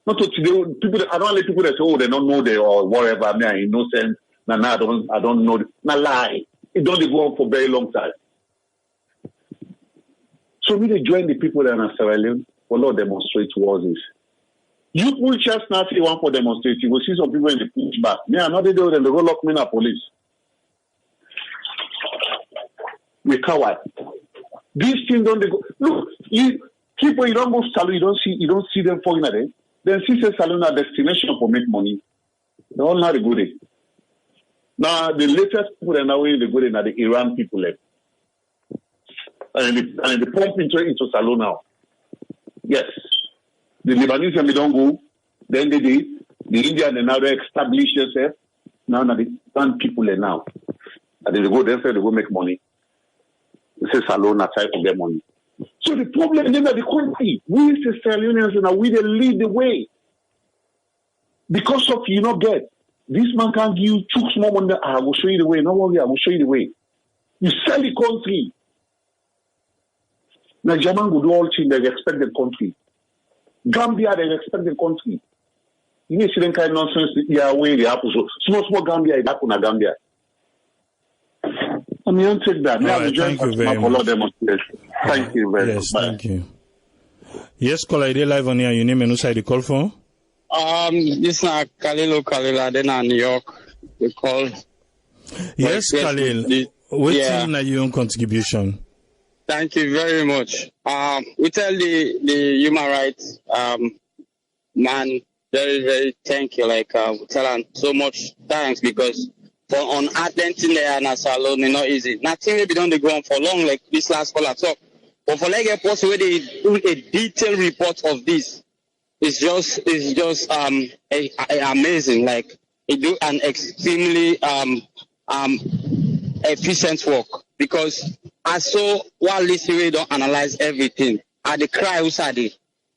Not to today. People, I don't let people that say, oh, they don't know they or whatever. I mean, I'm innocent. Nah, I don't know. Nah, lie. It don't go on for a very long time. So we join the people that are in Sierra Leone for not demonstrate towards this. You pull chest now, say one for demonstrate. You will see some people in the pushback. Me, another day, then they go lock me in the police. We coward. These things don't they go. Look, people you don't go salon, you don't see them falling at it. Then see say salon a destination for make money. They all know the good day. Now the latest people that now in the good day are the Iran people left. And the pump into salon now. Yes. The Lebanese and they don't go. Then they did. The Indian and now they establish themselves. Now the Iran people are now. And they go there, they go make money. They say salon are trying to get money. So the problem is that the country, we the Sierra Leoneans and we they lead the way. Because of you not get. This man can't give you chooks more money. I will show you the way. No worry, I will show you the way. You sell the country. Now German will do all things they expect the country. Gambia they expect the country. You need to see them kind of nonsense yeah way they happen. So small Gambia it happen in Gambia. I mean, I'll take that. Right, thank you very much. Thank you very much. Yes, thank you. Yes, caller, are live on here. Your name and who side you call for? This is Kalila, then New York. We call. Yes, Khalil. What's your own contribution? Thank you very much. We tell the human rights man very, very thank you. Like we tell him so much thanks because for on attending there and as alone it's not easy. Nothing will be done the ground for long like this last caller talk. But for like a post where they do a detailed report of this, it's just amazing. Like it do an extremely efficient work because I saw while listening we don't analyze everything. I dey cry outside.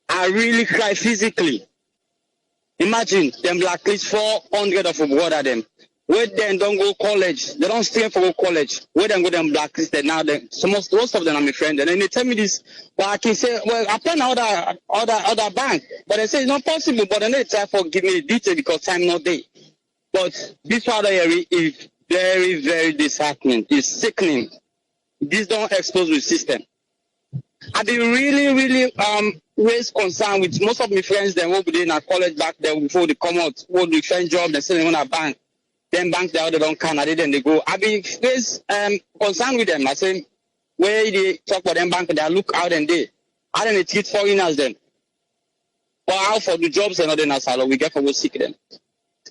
I really cry physically. Imagine them blacklist 400 of brother them. Where them don't go college, they don't stay for go college. Where them go them blacklisted now. Most of them are my friends, and then they tell me this. But I can say, well, I plan other bank, but they say it's not possible. But then they try for give me the detail because time not there. But this other area is very, very disheartening. It's sickening. This don't expose the system. I've been really raise concern with most of my friends. They will be in a college back there before they come out. Will do friend job. They say they want a bank. Then bank they don't Canada, then they go. I've been raise concern with them. I say where they talk about them bank, they look out and they. I don't treat foreigners then. But how for the jobs and other national we get for go seek them.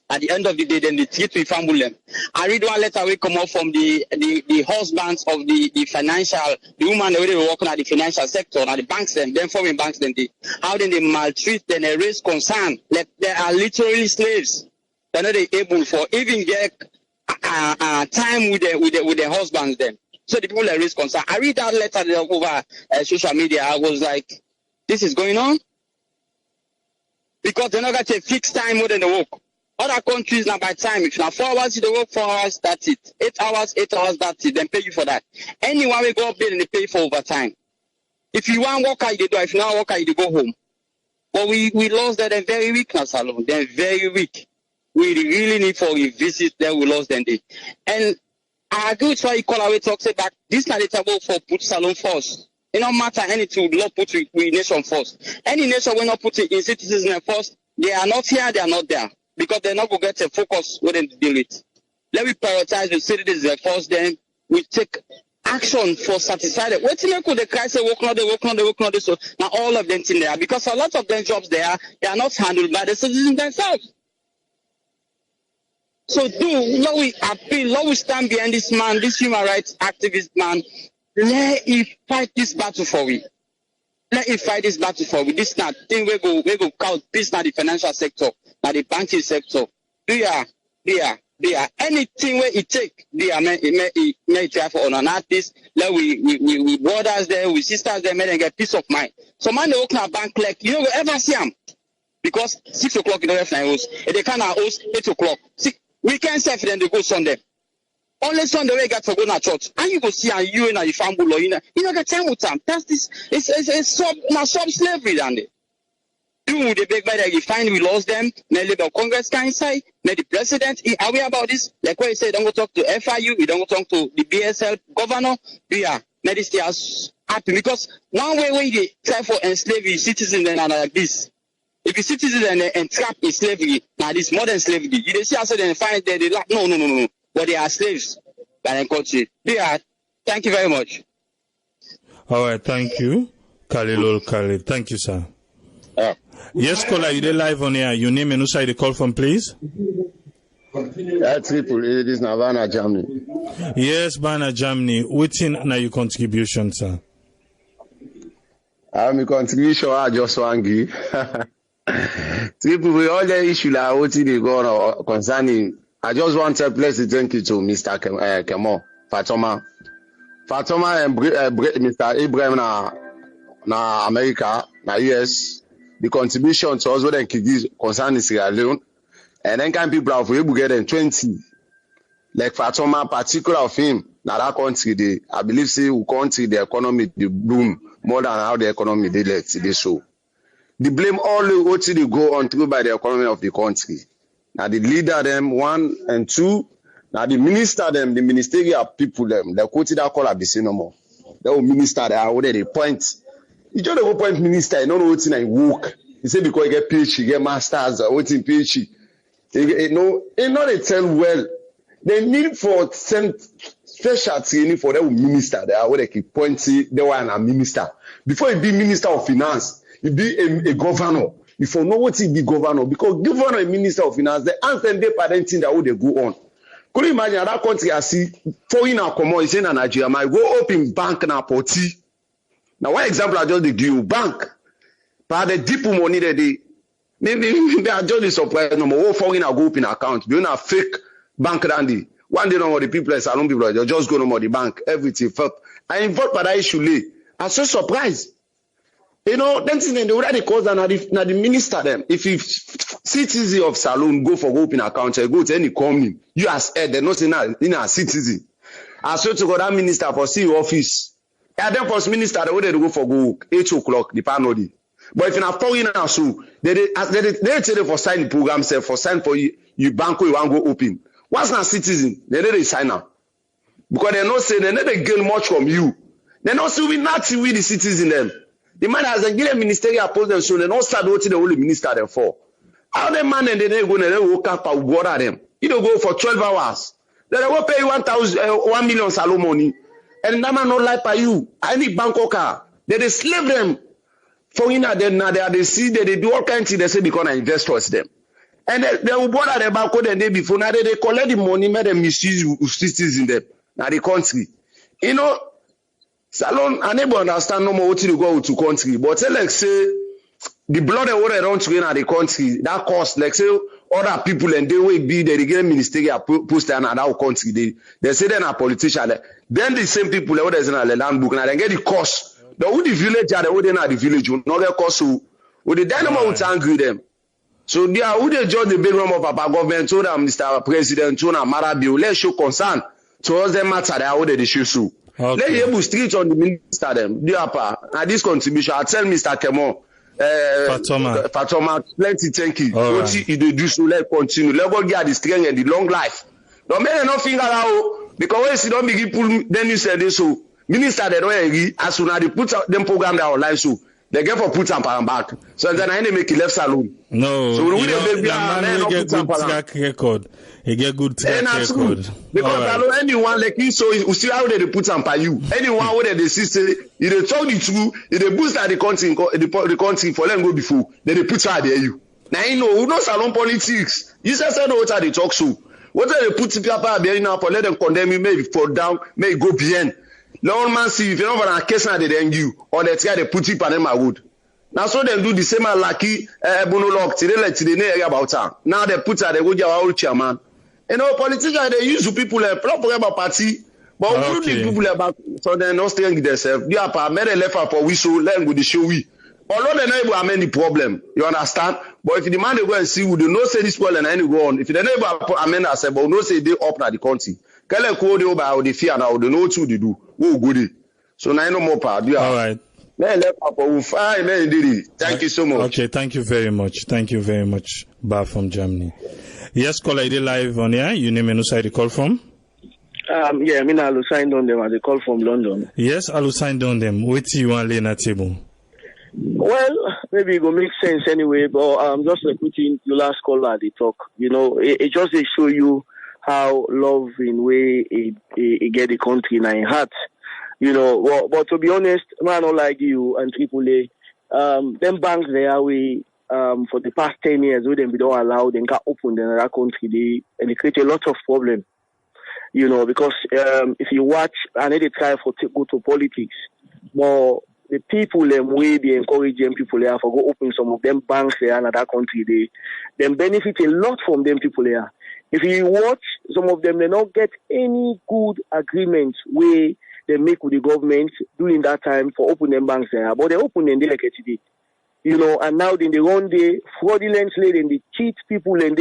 At the end of the day, then the treat we fumble them. I read one letter we come up from the husbands of the financial, the woman that were working at the financial sector, now the banks them foreign banks them how then they maltreat, then they raise concern. Like they are literally slaves. They're not able for even get time with their husbands then. So the people that raise concern. I read that letter over social media. I was like, this is going on? Because they're not going to take fixed time more than the work. Other countries now by time, if now 4 hours you don't work 4 hours, that's it. 8 hours, that's it. Then pay you for that. Anyone we go up there and they pay for overtime. If you want work, you do. If you not work, you go home. But we lost that. They're very weak now, Salon. They're very weak. We really need for a visit there. We lost them. And I agree with why you call away talk say back. This not the table for put Salon first. It don't matter anything. We love put we nation first. Any nation will not put it in citizens first. They are not here. They are not there. Because they're not going to get a focus with them to deal with. Let me prioritize the citizens first, then we take action for satisfied. What do you make with the crisis? Work not. So now all of them in there. Because a lot of them jobs there, they are not handled by the citizens themselves. So Lord, we appeal, Lord, we stand behind this man, this human rights activist man. Let him fight this battle for we. Let him fight this battle for we. This not thing we go count. This not the financial sector. Now the banking sector, they are anything where it take, it may try for on an artist. Like we brothers there, we sisters there, may get peace of mind. So man, they open a bank like you don't ever see them because 6 o'clock in the afternoon host, and they can't host 8 o'clock. We can't say for them to go Sunday. Only Sunday we got to go to church. And you go see and you and your family, you know, get time with them. That's this. It's sub slavery, and do the big bad you find we lost them. Now the Congress can say. Now the president. Are we about this? Like what you say, don't go talk to FIU. We don't go talk to the BSL governor. Yeah. Now this is happy because one way they try for enslave citizens and like this. If you citizens and trapped in slavery, now this modern slavery, you see also then find that they like no. But they are slaves by the country. Yeah. Thank you very much. All right, thank you. Khalil. Thank you, sir. Yes, caller, you did live on here. Your name and who side you call from, please? Triple. It is Navana, Germany. Yes, Bana, Germany. What's in your contribution, sir? My contribution, I just want to give. Triple, we all the issue like what they go concerning. I just want to place a thank you to Mr. Kemo, Fatoma and Mr. Ibrahim na America, na US. The contribution to us what they give concerning Sierra Leone, and then can people have able to get them 20. Like Fatoma, particular of him, na that country, I believe say we country the economy the boom more than how the economy they let they show. They blame all the what they go on through by the economy of the country. Now the leader them 1 and 2. Now the minister them, the ministerial people them, they quoted that call up the same no more. They will minister they are already point. You just go point minister, you don't know what's in a work. He say because you get PhD, get masters, what's in PhD. You know, they not they tell well. They need for send special training for them minister. They are where they keep pointing. They were a minister before you be minister of finance, you be a governor. If you know what he be governor, because governor and minister of finance, the answer they parenting that would they go on. Could you imagine that country I see foreign common is in Nigeria, might go open bank na party. Now one example I just give you bank. But the deep money that they maybe I just surprised no more foreign go open account. You know fake bank dandy. One day no more the people salon people they just go no more the bank, everything. I involved by that issue late. I'm so surprised. You know, then they already cause na the minister them. If citizen of Salon go for open account, go to any company, you as head, they not say in a citizen. I swear to God, that minister for CEO office. And then first minister they already go for go 8 o'clock, the panel. But if you are foreign now, so they tell you for sign the program, say for sign for you bank you want go open. What's not citizen? They sign up. Because they not say they never gain much from you. They not say we not see with the citizen them. The man has a given ministerial post them so they don't start what the only minister there for. How the man and they go and they woke up and water them. You don't go for 12 hours. Then they will pay you 1 million salon money. And that man not like by you. I need Bangkok. They slave them. For you know, they see that they do all kinds of things. They say because I investors them. And they will bother them back the day before. Now they collect the money, make them misuse citizens in them. Now the country. You know, Salon, I never understand no more what to go to country. But like say, the blood and water around to in the country, that cost, like say, other people and they will be the get ministerial post in another country. They say they're a politician. Then the same people that is in the land book, and they get the cost. The who the village are, the not the village, not get cost. Who the dynamo would angry them. So they are who they judge the big room of our government, told them, Mr. President, told them, Marabi, let's show concern towards them matter, they are what they should show. Okay. Let you able street on the minister them. And this contribution, I tell Mr. Kemo, Fatoma, plenty thank you. What you do so let continue. Let go get the strength and the long life. Don't make nothing out because when you don't begin pull, then you say this so minister they don't agree as soon as they put them program that online so they get for put some back. So then I make it left salon. No, so we don't get good track record. He get good track record. Because anyone like you, so you see how they put some by you. Anyone where they see say, if they talk the truth, if they boost at the country for them go before, then they put her there you. Now you know, who knows salon politics. You just say no what they talk so. What they put people there now for let them condemn you, maybe fall down, maybe go behind. No man see if you don't have a case now they then you or they try to put it on them wood. Now so they do the same lucky monologue today like today about her. Now they put her they go to our old chairman. You know politicians they use people proper about party, but the people about so they not staying themselves. They are made a left for we so let go the show we. Although they never have any problem, you understand? But if the man they go and see, we do not say this well and any go on. If they never amend ourselves, but we not say they up at the country. Kele ko de oba o de fear na o de no to de do. Wo go de. So na no more pa do. All right. Thank you so much. Okay, thank you very much. Thank you very much. Bar from Germany. Yes, caller, ID live on here. You name and who side you call from? Yeah, I mean, I'll sign on them as a call from London. Yes, I'll sign on them. Wait till you want to lay na table. Well, maybe it will make sense anyway, but just like putting the last caller they talk, you know, it just they show you how love in way it get the country in our heart. You know, but to be honest, man, not like you and AAA, them banks there we for the past 10 years, we don't allow them to open in another country, and they create a lot of problems. You know, because if you watch, I know they try to go to politics, but the people them way they encourage them people there for go open some of them banks there in another country, they benefit a lot from them people there. If you watch, some of them they not get any good agreements where they make with the government during that time for opening banks there, but they open them like today, you know, and now then they run the fraudulently and they cheat people and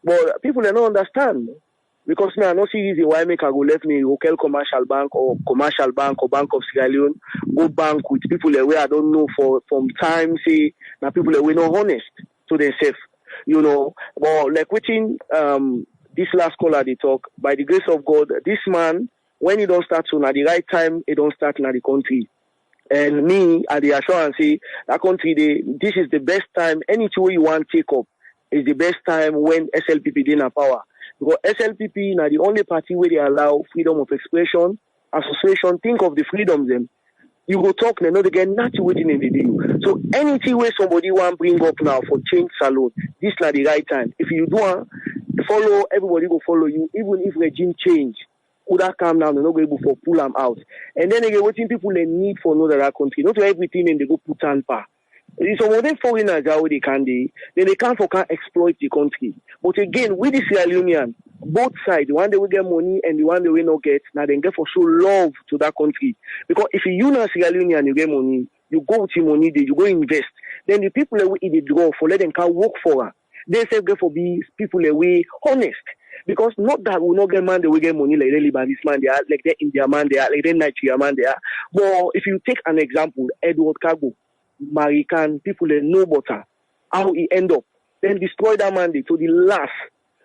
but people they don't understand because now no see reason why make I go left me local commercial bank or Bank of Sierra Leone go bank with people that way I don't know from time say now people that we not honest to themselves, you know, but like within this last caller they talk by the grace of God, this man. When you don't start soon at the right time, it don't start in the country. And me, at the assurance, say that country, this is the best time. Any way you want to take up is the best time when SLPP in power. Because SLPP now the only party where they allow freedom of expression, association. Think of the freedoms them. You go talk, they know they get nothing waiting in the deal. So anything where somebody want bring up now for change salon, this is not the right time. If you do follow, everybody will follow you, even if regime change. Would that come down and not go able to pull them out. And then again, what people they need for another country, not everything and they go put on par. Some of them foreigners how they can then they can't exploit the country. But again, with the Sierra Leonean, both sides, the one they will get money and the one they will not get, now they get for show love to that country. Because if you know Sierra Leonean, you get money, you go with your money, you go invest. Then the people that will eat the draw for let them can work for her. They say get for be people that we honest. Because not that we not get man, they will get money like the Lebanese man, they are like the Indian man, they are like the Nigerian man, they are. But if you take an example, Edward Cargo, American people they know better how he end up, then destroy that man to the last.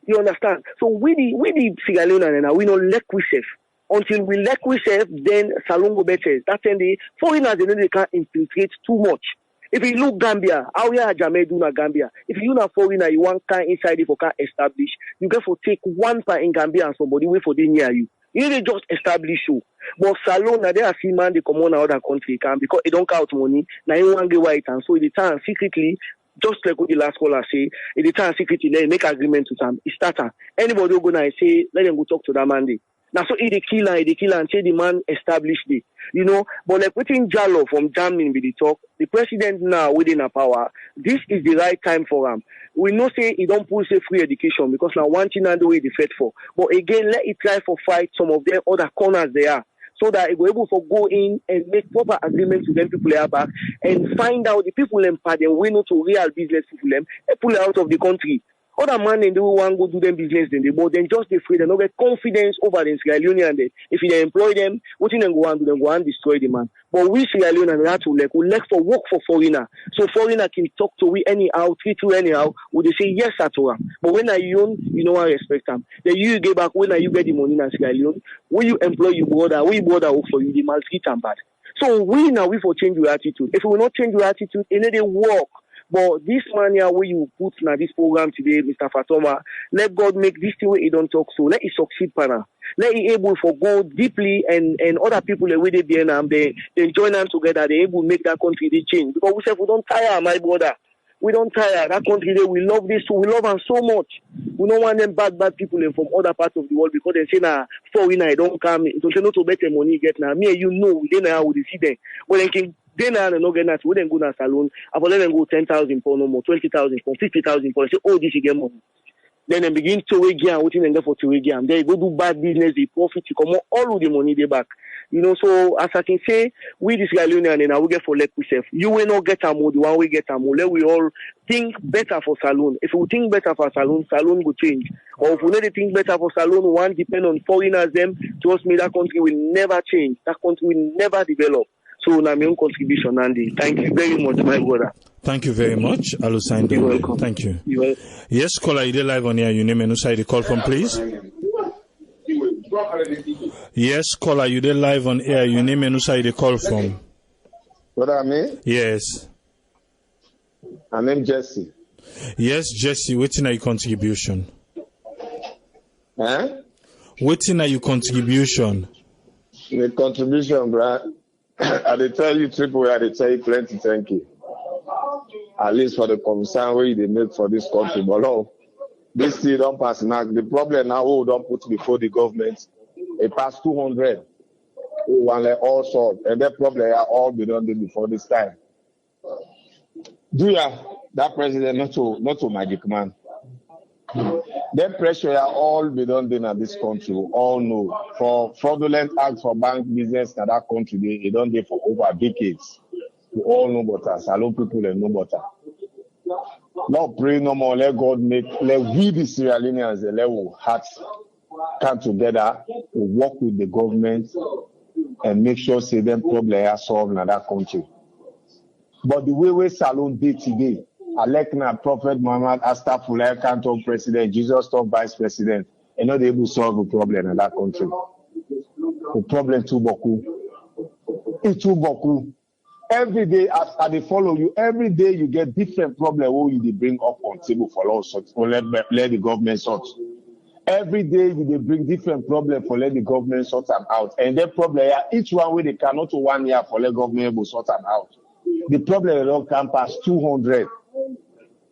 You understand? So we the Sierra Leone and we not let we safe. Until we let we safe, then Salongo better. That's when the foreigners they can't infiltrate too much. If you look Gambia, how you are Jamaica do na Gambia? If you na foreigner, you want can inside it for can establish. You get for take one part in Gambia and somebody wait for they near you. You need just establish you. But Salon na they are see man they come on other country can because it don't count money. Now you want get white and so the time secretly. Just like what the last caller say, in the time secretly they make agreement with them. It starter. Anybody who go now say let them go talk to that man. Now so he the killer and say the man established it. You know, but like putting Jallo from Germany with the talk, the president now within a power, this is the right time for him. We know say he don't push a free education because now one thing and the way they fight for. But again, let it try for fight some of them other corners there. So that it will able to go in and make proper agreements with them people there back and find out the people them pardon we know to real business people them and pull out of the country. Other man and they want to go do them business then they but then just afraid and not get confidence over the Sierra Leone and if they employ them, what in them go and do them go and destroy the man. But we Sierra Leone and that we like for work for foreigner. So foreigner can talk to we anyhow, treat you anyhow, would they say yes at all. But when are you you know I respect them. Then you get back when are you get the money in Sierra Leone, when you employ your brother, we brother work for you, the maltreat and bad. So we now we for change your attitude. If we will not change your attitude, any day work. But this man here where you put now this program today, Mr. Fatoma, let God make this thing where he don't talk so. Let it succeed, partner. Let it able for go deeply and other people the way they be and they join them together, they able to make that country they change. Because we say we don't tire, my brother. We don't tire. That country there, we love this, we love them so much. We don't want them bad people from other parts of the world because they say now foreigner don't come, don't say no to better money get now. Me and you know we then how we see them. Well they can then no get that we then go to salon, I let them go 10,000 pounds no more, 20,000 pounds, 50,000 pounds. Say, oh, this you get money. Then they begin to again, waiting and go for to again. They go do bad business, they profit, you come all of the money they back. You know, so as I can say, we this guy Leone and we get for let we self. You will not get a more, the one we get a more. Let we all think better for Salone. If we think better for Salone, Salone will change. Or if we need to think better for Salone, one depend on foreigners them. Trust me, that country will never change. That country will never develop. So now my own contribution, Andy. Thank you very much, my brother. Thank you very much, Alusain. You're welcome. Thank you. You're welcome. Yes, caller, you did live on here. Your name and who side you call from, please? Yes, caller, you did live on air. Your name and who side you call from? What I mean? Yes. My name Jesse. Yes, Jesse. What's in your contribution? Huh? What's in your contribution? The contribution, bro. I dey tell you triple. I dey tell you plenty. Thank you. At least for the concern where they make for this country, but no, this still don't pass now. The problem now we don't put before the government. It passed 200. We want like all sorts, and that problem are all be done before this time. Do ya that president not to magic man? That pressure are all be done in this country. We all know for fraudulent acts for bank business in that country, they don't do for over decades. We all know better. Salon people and know better. Not pray no more. Let God let we the Sierra Leoneans let our hearts come together to work with the government and make sure say them problems are solved in that country. But the way Salon did today, Alekna, Prophet Muhammad, Astafullah, Canton President, Jesus Talk Vice President, and not able to solve the problem in that country. The problem too boku. It's too boku. Every day, as they follow you, every day you get different problems where you bring up on table for all sorts, or let the government sort. Every day you bring different problems for let the government sort them out. And that problem, each one way they cannot to 1 year for let government will sort them out. The problem don't come past 200.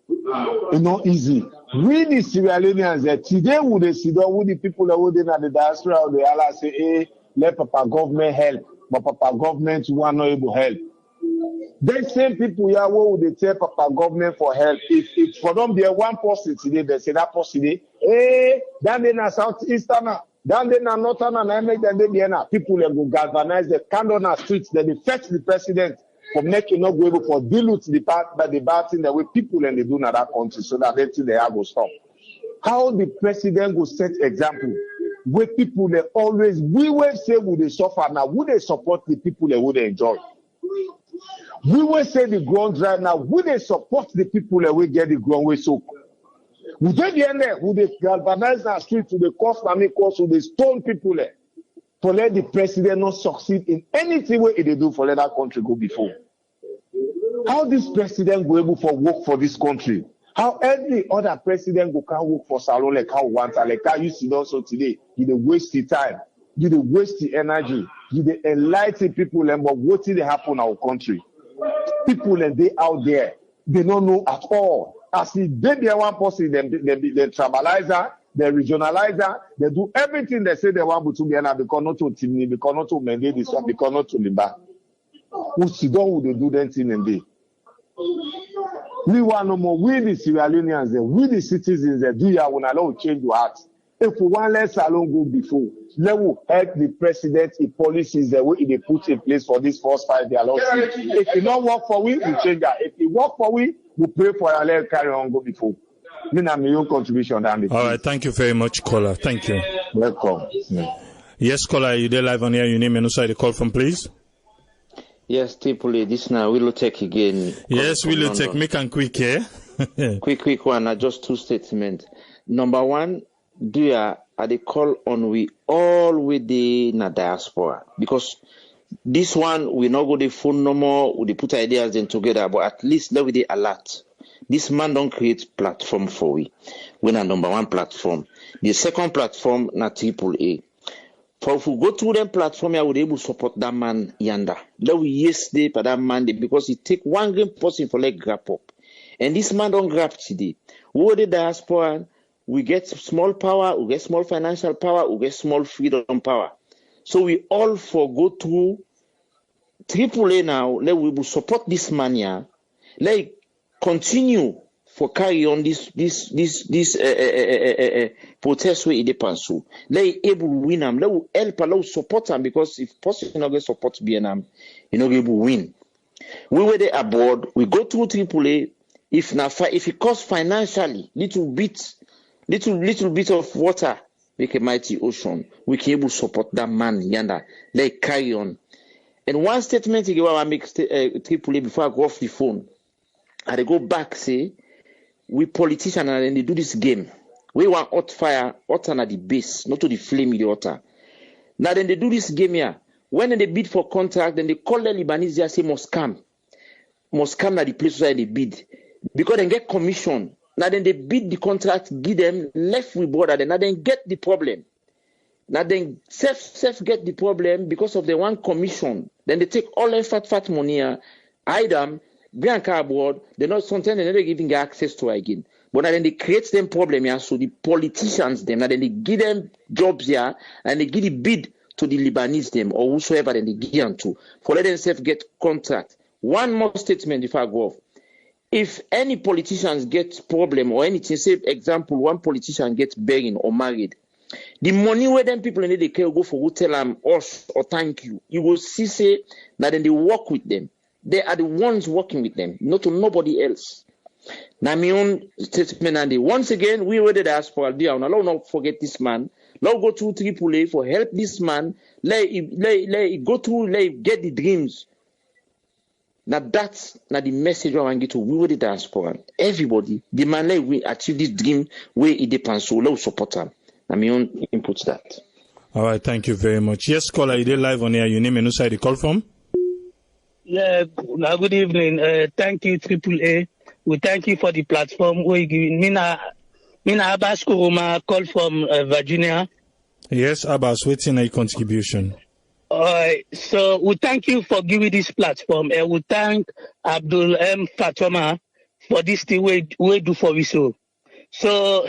It's not easy. We the Sierra Leoneans, today would they sit down with the people that would in at the diaspora, they all say, hey, let Papa government help, but Papa government you are not able to help. The same people here would they tell Papa government for help. If for them there one person today, they say that person today, hey, down there na southeastern, down there na northern, and I make them there people will go galvanize the candle on streets, then they fetch the president for making not go able for deal with the bad thing the way people and they do in that country so that they have to stop. How the president will set example where people they always we will say would they suffer now, would they support the people they would enjoy? We will say the ground dry now, would they support the people that will get the ground way soak? Would they be in there? Would they galvanize the street to the cost money cost would they stone people there? For let the president not succeed in anything way they do for let that country go before. How this president go able for work for this country? How every other president go can work for Salon like how want like how you see also today? You dey waste the time, you dey waste the energy, you dey enlighten people and but what did happen in our country? People and they out there, they don't know at all. As if they be one person, they tribalizer, they regionalizer, they do everything they say they want to be because not to Timni, because not to mandate this one, because not to Liba. Who sit down would they do that thing and they? We want no more. We the Sierra Leoneans, we the citizens, do ya when allow change your heart. If we want let Salon go before, let will help the president in policies the way they put in place for this first 5 years. If it not work for we change that. If it work for we pray for our let carry on go before. Me na my own contribution. All right, thank you very much, caller. Thank you. Welcome. Yes, caller, you there live on here. Your name and also the call from, please. Yes, Tripoli, this now we'll take again. Yes, we'll take. Make and quick, eh? quick one. Just two statements. Number one, they call on we all with the diaspora because this one we not go the phone no more. We put ideas then together, but at least let we the alert. This man don't create platform for we. We're na number one platform. The second platform na AAA. For if we go through them platform, I would able to support that man yonder. Let we yesterday for that man because it take one green person for like grab up. And this man don't grab today. We the diaspora, we get small power, we get small financial power, we get small freedom power. So we all for go through AAA now, let we support this man here. Let continue for carry on this protest where it depends so. They able to win them. They will help allow support them because if person not get support BNM, you know able to win. We were there aboard. We go through AAA. If it costs financially little bit of water make a mighty ocean, we can able to support that man yonder. They carry on. And one statement I make AAA before I go off the phone. And they go back say we politicians and they do this game. We want hot fire, hot at the base, not to the flame in the water. Now then they do this game here. When they bid for contract, then they call the Lebanese and say must come at the place where they bid. Because they get commission. Now then they bid the contract, give them left with border. Now then get the problem. Now then self get the problem because of the one commission. Then they take all the fat money here, hide them, bring car aboard. They're not sometimes they're not giving access to again. But now then they create them problem here. So the politicians them now then they give them jobs here and they give the bid to the Lebanese them or whosoever then they give them to for let themselves get contract. One more statement if I go off. If any politicians get problem or anything, say example, one politician gets buried or married, the money where them people in the care go for who tell them us or thank you, you will see say that then they work with them. They are the ones working with them, not to nobody else. Now my own statement and once again we were the diaspora. Allow not forget this man. Let go to AAA for help this man. Let go through. Let get the dreams. Now that's not the message I want to get to. We were the diaspora. Everybody, the man let we achieve this dream where it depends. So let support them. I my own input that. All right, thank you very much. Yes, caller, you did live on here. Your name and who side you call from? Yeah, good evening. Thank you, AAA. We thank you for the platform where you giving. Mina Abbas Kuruma call from Virginia. Yes, Abbas, what's in your contribution? So we thank you for giving this platform. And we thank Abdul Fatoma for this thing we do for you. So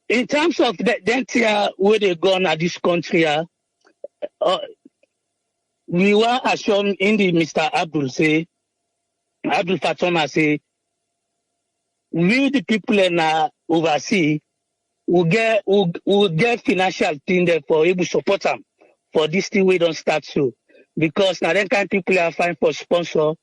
in terms of the where they gone at this country, we were assured in the Mr. Abdul Fatoma say, we the people in overseas will get financial thing there for able to support them for this thing we don't start so. Because now then kind people are fine for sponsor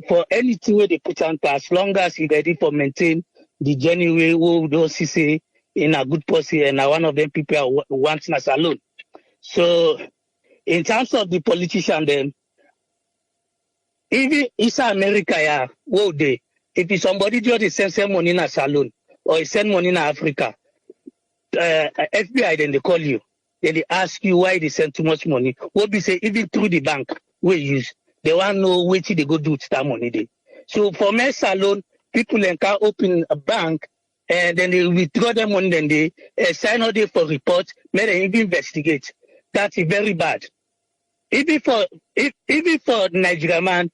for anything where they put on as long as you ready for maintain the journey we don't see in a good policy and one of them people want us alone. So in terms of the politician then, even in America, yeah, if somebody just send money in a salon or send money in Africa, FBI then they call you. Then they ask you why they send too much money. What we say, even through the bank we use, they want to know what they go do with that money. They. So for my salon, people can open a bank and then they withdraw their money, then they sign all day for report, may they even investigate. That's very bad. Even for Nigerian man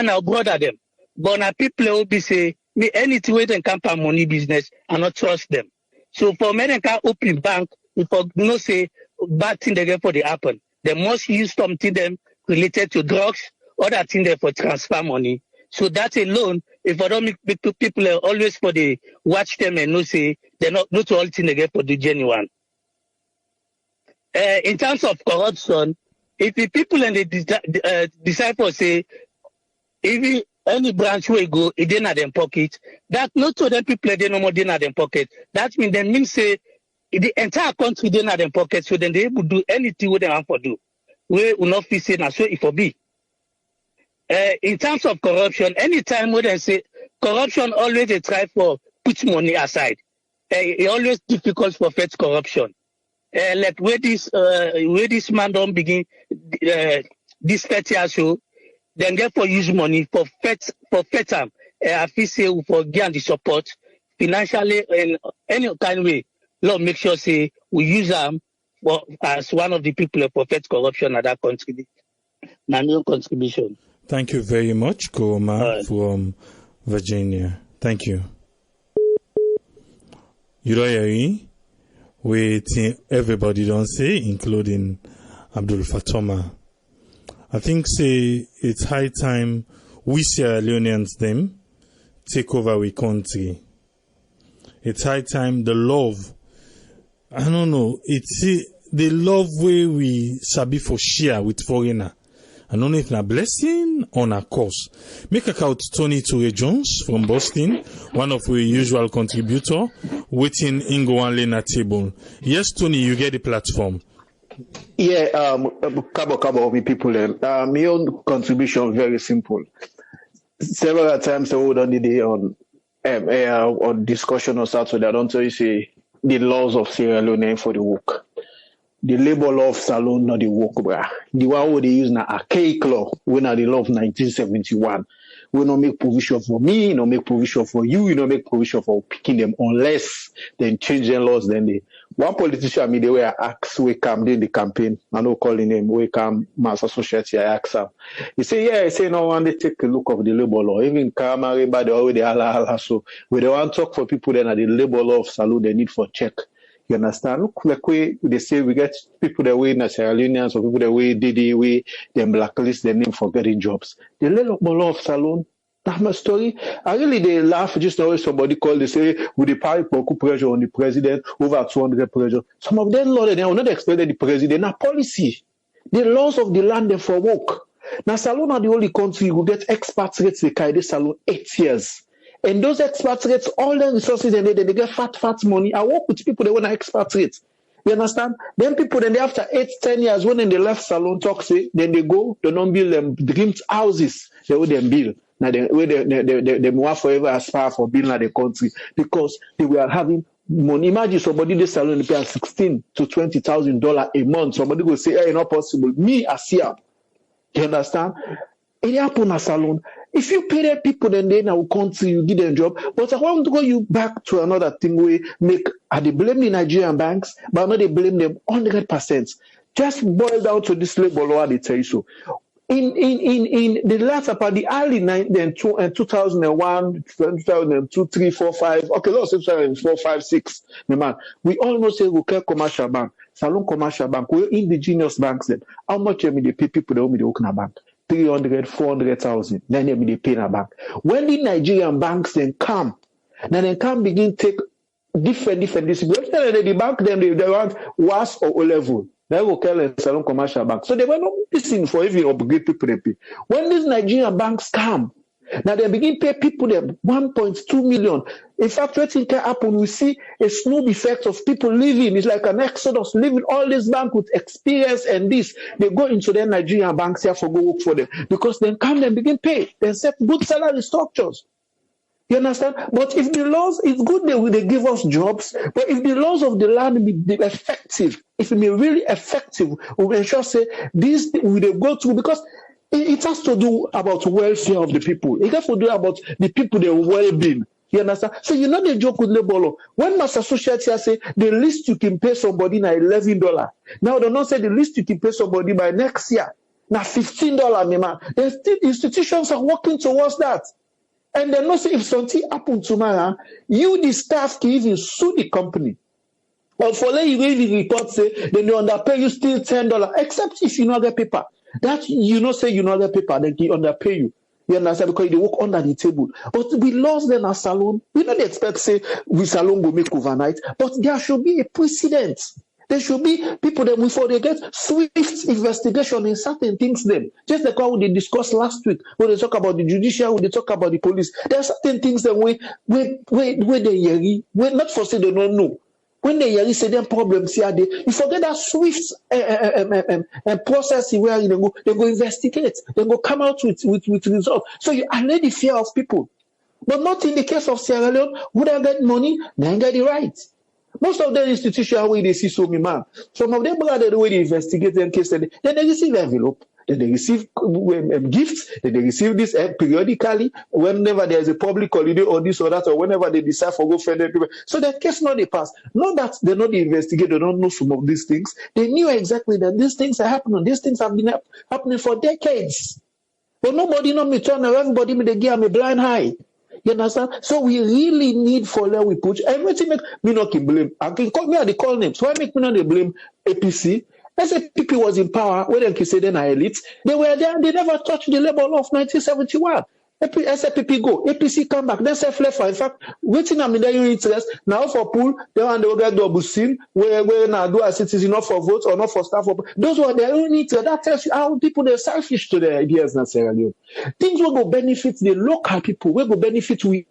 now brother them. But now people will be say me anything where they can pay money business and not trust them. So for me they can open bank if no say bad thing they get for the happen. They must use something them related to drugs or that thing there for transfer money. So that alone, if I don't make people are always for the watch them and no say they're not all thing they get for the genuine. In terms of corruption, if the people and the disciples say, if any branch where you go, it didn't have them pocket, that not to them people they no more didn't have them pocket. That means say the entire country didn't have them pocket, so then they able to do anything what they want to do. We will not be saying so it will be. In terms of corruption, anytime when they say corruption, always they try for put money aside. It's always difficult for fetch corruption. Like where this man don't begin this 30 years so then therefore use money for FETAM, I feel say for get the support financially in any kind of way. Lord make sure say we use them as one of the people for fight corruption at that country. My new contribution. Thank you very much, Koma from Virginia. Thank you. You don't hear me? Everybody don't say, including Abdul Fatoma. I think say it's high time we Sierra Leoneans them take over we country. It's high time the love. I don't know. It's the love way we sabi for share with foreigner. I don't know if na blessing or na curse. Make a count Tony Ture Jones from Boston, one of our usual contributor, waiting in Goanle table. Yes, Tony, you get the platform. Yeah, couple of people. My own contribution very simple. Several times I would on the day on discussion on Saturday, I don't tell you say the laws of Sierra Leone for the work. The labor law of Salon, not the work, bruh. The one they use now archaic law, when are the law of 1971. We don't make provision for me, we don't make provision for you, we don't make provision for picking them unless they change their laws. Then they one politician, I mean, they were asked, we come in the campaign, I know calling him, we come, Master Society, I asked him. He say, yeah, he say, no one, they take a look of the labor law. Even Kamari, but they already hala. So, we don't want to talk for people then at the labor law of Salon, they need for check. You understand? Look, like they say we get people that way in Sierra Leoneans or people that way Didi, we them blacklist their name for getting jobs. The law of Salon, that's my story. I really they laugh just now when somebody called, they say, with the power pressure on the president, over 200 pressure. Some of them law they will not expect the president. Now policy. The laws of the land they for work. Now Salon are the only country who get expatriates they carry the Salon 8 years. And those expatriates, all the resources they get fat money. I work with people that want to expatriate. You understand? Then people, then after 8-10 years, when they left Salon talk, say, then they go, they don't build them dreamed houses. They will them build. Now they move forever as far for building the country because they were having money. Imagine somebody this Salon they pay $16,000 to $20,000 a month. Somebody will say, hey, not possible. Me, I see up. You understand? It happened at Salon. If you pay the people, then they now country, you give them a job. But I want to go you back to another thing where they blame the Nigerian banks, but not they blame them 100%. Just boil down to this labor law, they tell you so. In the latter part, the early 2001, 2002, 3, 4, 5, okay, let's say 2004, 5, 6, man. We almost say we care commercial bank, Salon commercial bank, we're indigenous banks then. How much they pay people that own the Okina bank? 300, 400,000. Then they pay in a bank. When the Nigerian banks then come, then they can begin take different distributions. The bank them they want WAS or O level. They will call a Salon commercial bank. So they were not listening for even upgrade people they pay. When these Nigerian banks come, now they begin pay people them 1.2 million. In fact, what can happen, we see a snow effect of people leaving. It's like an exodus, leaving all this bank with experience and this. They go into their Nigerian banks here for go work for them. Because then come and begin pay. They set good salary structures. You understand? But if the laws, it's good they give us jobs, but if the laws of the land be effective, if it be really effective, we will ensure say this will they go through because it has to do about welfare of the people. It has to do about the people, their well-being. You understand? So you know the joke with labor law. When Master Society say the least you can pay somebody now $11. Now they don't say the least you can pay somebody by next year. Now $15, man. The institutions are working towards that. And they know say if something happens tomorrow, you the staff can even sue the company. Or for let you even report say then they underpay you still $10, except if you know the paper. That you know say you know the paper, then they underpay you. You understand? Because they work under the table. But we lost them at Salon. We don't expect say we Salon will make overnight, but there should be a precedent. There should be people that before they get swift investigation in certain things then. Just like how they discussed last week, when they talk about the judicial, when they talk about the police. There are certain things that we not for say they don't know. When they say them problems here, you forget that swift process where they go investigate, they go come out with results. So you allay the fear of people. But not in the case of Sierra Leone, who they get money, they get the right. Most of the institutions where they see so many man. Some of them are the way they investigate them case, then they receive envelope, then they receive gifts, then they receive this periodically, whenever there is a public holiday or this or that, or whenever they decide for go further people. So that case not they pass. Not that they not investigate, they don't know some of these things. They knew exactly that these things are happening. These things have been happening for decades. But nobody know me turn around, everybody me they give me a blind eye. You understand? So we really need for let we put everything make me not can blame. I can call me at the call names. So I make me not blame APC SAPP was in power when they say they're elite. They were there, they never touched the labor law of 1971. SAPP go, APC come back, then self left. In fact, waiting on their interest now for pool, they want to get double sin, where now do as citizens not for votes or not for staff. Those were their own interest. That tells you how people they're selfish to their ideas, not Sierra Leone. Things will go benefit the local people, will go benefit we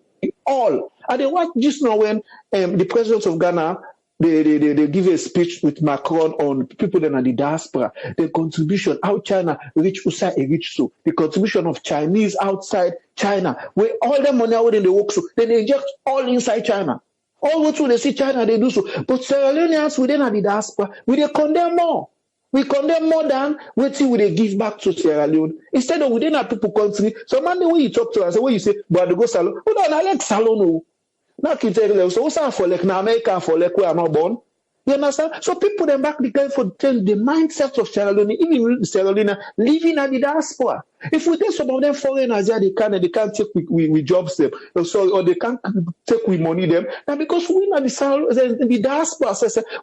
all. And they watch just now when the president of Ghana. They give a speech with Macron on people that are the diaspora. The contribution how China reach outside a rich so. The contribution of Chinese outside China, where all the money out in the work so, then they inject all inside China. All what they see China they do so. But Sierra Leoneans within the diaspora, we they condemn more. We condemn more than what we they give back to Sierra Leone. Instead of within a people country. So man, the way you talk to us, the way you say, but the go salon. Hold on, I like salon. Now, so what's for like now America for like we are not born. You understand? So people then back the guy for tell the mindset of Sierra Leone, even Sierra Leone living at the diaspora. If we take some of them foreigners there, they can't take we jobs them, or they can't take we money them. And because we not the diaspora,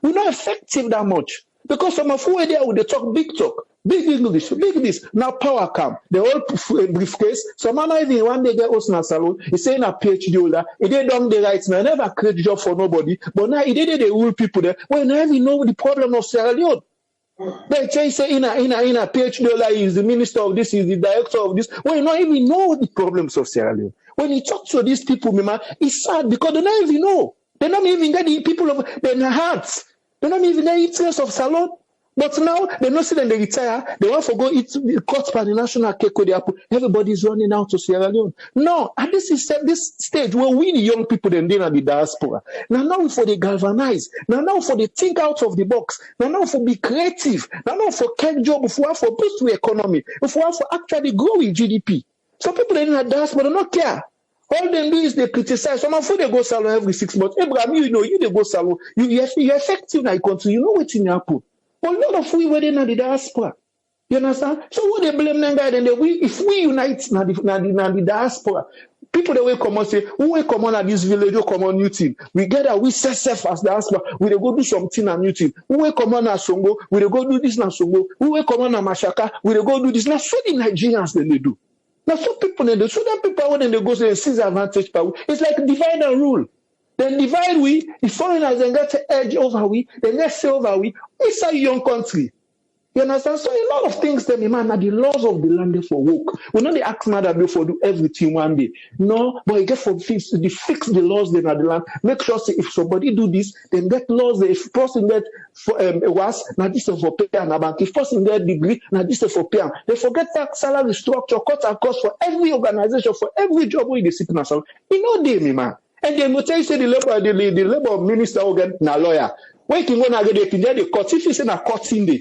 we're not effective that much. Because some of who are there they talk big talk. Big English, big this. Now power come. The whole briefcase. Some man even one day get us in a salon. He's saying a PhD holder. He did done the rights. Now never create job for nobody. But now he did the rule people there. Well, now we know the problem of Sierra Leone. They say in a PhD holder is the minister of this, is the director of this. Well, you don't even know the problems of Sierra Leone. When you talk to these people, man, it's sad because they don't even know. They don't even get the people of their hearts. They don't even get the interest of salon. But now they not see them they retire. They want to go eat cut by the national cake. Everybody's running out to Sierra Leone. No, and this is this stage where we the young people then in the diaspora. Now for the galvanize. Now for the think out of the box. Now for be creative. Now for get job. If we have for boost the economy. If we have for actually grow in GDP. Some people in the diaspora do not care. All they do is they criticize. Some of them they go salon every 6 months. Abraham, you know, you they go salon. You're effective in the country. You know what's in your pool. A lot of we were in the diaspora. You understand? So what they blame them guy, then if we unite in the diaspora, people that will come and say, who will come on at this village, who come on new team. We get that we set self as diaspora, we go do something and new team. Who will come on at Songo, we go do this na Songo. Who will come on at Mashaka, we go do this. Now so the Nigerians then they do. Now so people then do. So that people when they go to seize advantage power. It's like divide and rule. Then divide we, the foreigners then get to edge over we, then get say over we. It's a young country. You understand? So a lot of things tell me, man, that the laws of the land they for work. We know the ask man that for do everything one day. No, but you get for fix the laws then at the land. Make sure say, if somebody do this, then get laws there. If person get was now this is for pay and a bank. If person get degree, now this is for pay. They forget that salary structure, cut and cost for every organization, for every job where they sit in a salon. You know they me, man. And then we tell you say the labor minister organ na lawyer. When you go na get the court, if you say na court in there,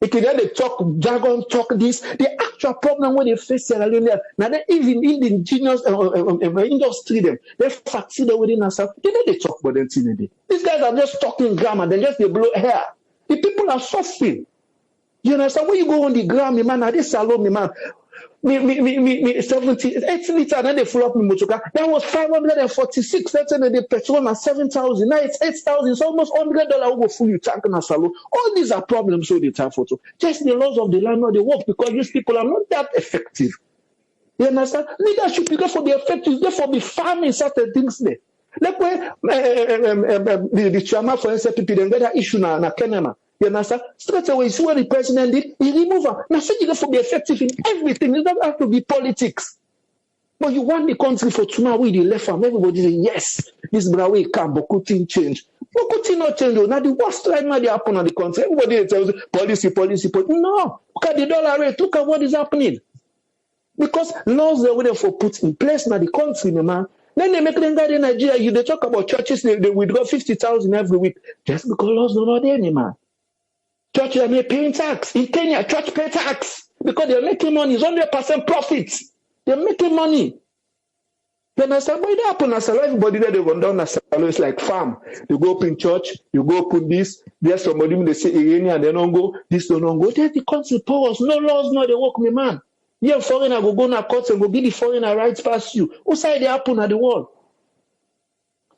you can they talk jargon, talk this. The actual problem when they face Sierra Leone, now they even in the indigenous industry them, they succeed within us. They talk about them today. These guys are just talking grammar, they just they blow hair. The people are suffering. You understand? When you go on the ground, man, this salon, man. Me 70, 80 liters, and then they fill up my motor car. That was 546. That's when the petrol at 7,000. Now it's 8,000. It's almost $100 over full you tank in a salon. All these are problems all the time for you. Just the laws of the land not they work because these people are not that effective. You understand? Leadership because for the effective, therefore be farming certain things there. Like when the chairman for SAPP then get that issue na Kenya. You understand? Straight away, see what the president did, he removed her. Now, so you have to be effective in everything. It doesn't have to be politics. But you want the country for tomorrow, we the left arm. Everybody say, yes, this Brawe can, but could thing change? But could thing not change? Now, the worst right now, they happen on the country. Everybody tells you, policy. No. Look at the dollar rate. Look at what is happening. Because laws are waiting for put in place now, the country, man. Then they make them guy in Nigeria. They talk about churches, they withdraw 50,000 every week. Just because laws are not there anymore. Church are paying tax. In Kenya, church pay tax because they're making money. It's 100% profits. They're making money. You understand? But it happens as everybody there, they run down as it's like farm. You go open church, you go open this. There's somebody they say Iranian, they don't go. This don't go. There's the country powers. No laws, no they work me, man. Yeah, foreigner go na court and go give the foreigner rights past you. Who side they happen at the world?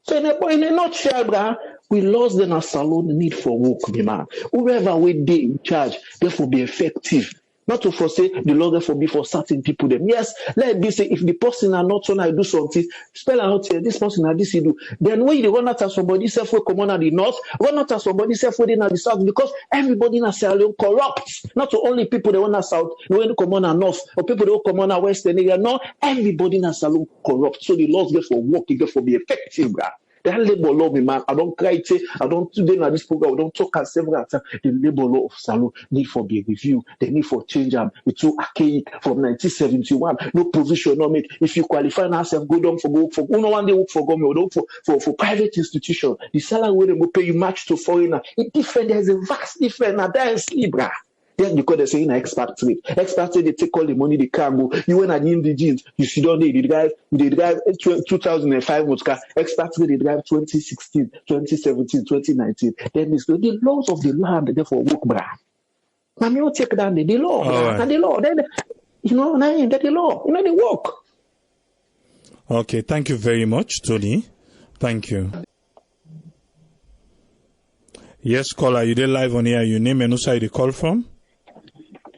So in a nutshell, We lost them as salon need for work, me man. Whoever we dey in charge, therefore be effective. Not to foresee the law therefore be for certain people them. Yes, let me say if the person are not trying to do something, spell out here, this person are this you do. Then when you run out of somebody self will come on at the north, run out of somebody self within at the south, because everybody in a salon corrupt. Not to only people that want to south, no one come on at north, or people that come on at western area. No, everybody in a salon corrupt. So the laws therefore work, therefore be effective, bruh. That labor law, me man, I don't cry, I don't today in this program, I don't talk at several times. The labor law of Salon need for be review, they need for change them. It's too archaic from 1971. No provision on it. If you qualify now, go down for work for no one they work for government or for private institution. The salary where they will pay you match to foreigner. It different, there's a vast difference. Now that is Libra. Then because they're saying expert trade. Expert trade, they take all the money they can go. You went at the indigents, you see don't they drive 2005 car. Expert trade, they drive 2016, 2017, 2019. Then it's the laws of the land, therefore work brand. Now you take down the law, right. And the law. Then you know, that the law, you know, they work. Okay, thank you very much, Tony. Thank you. Yes, caller, you there live on here. Your name and who side you call from?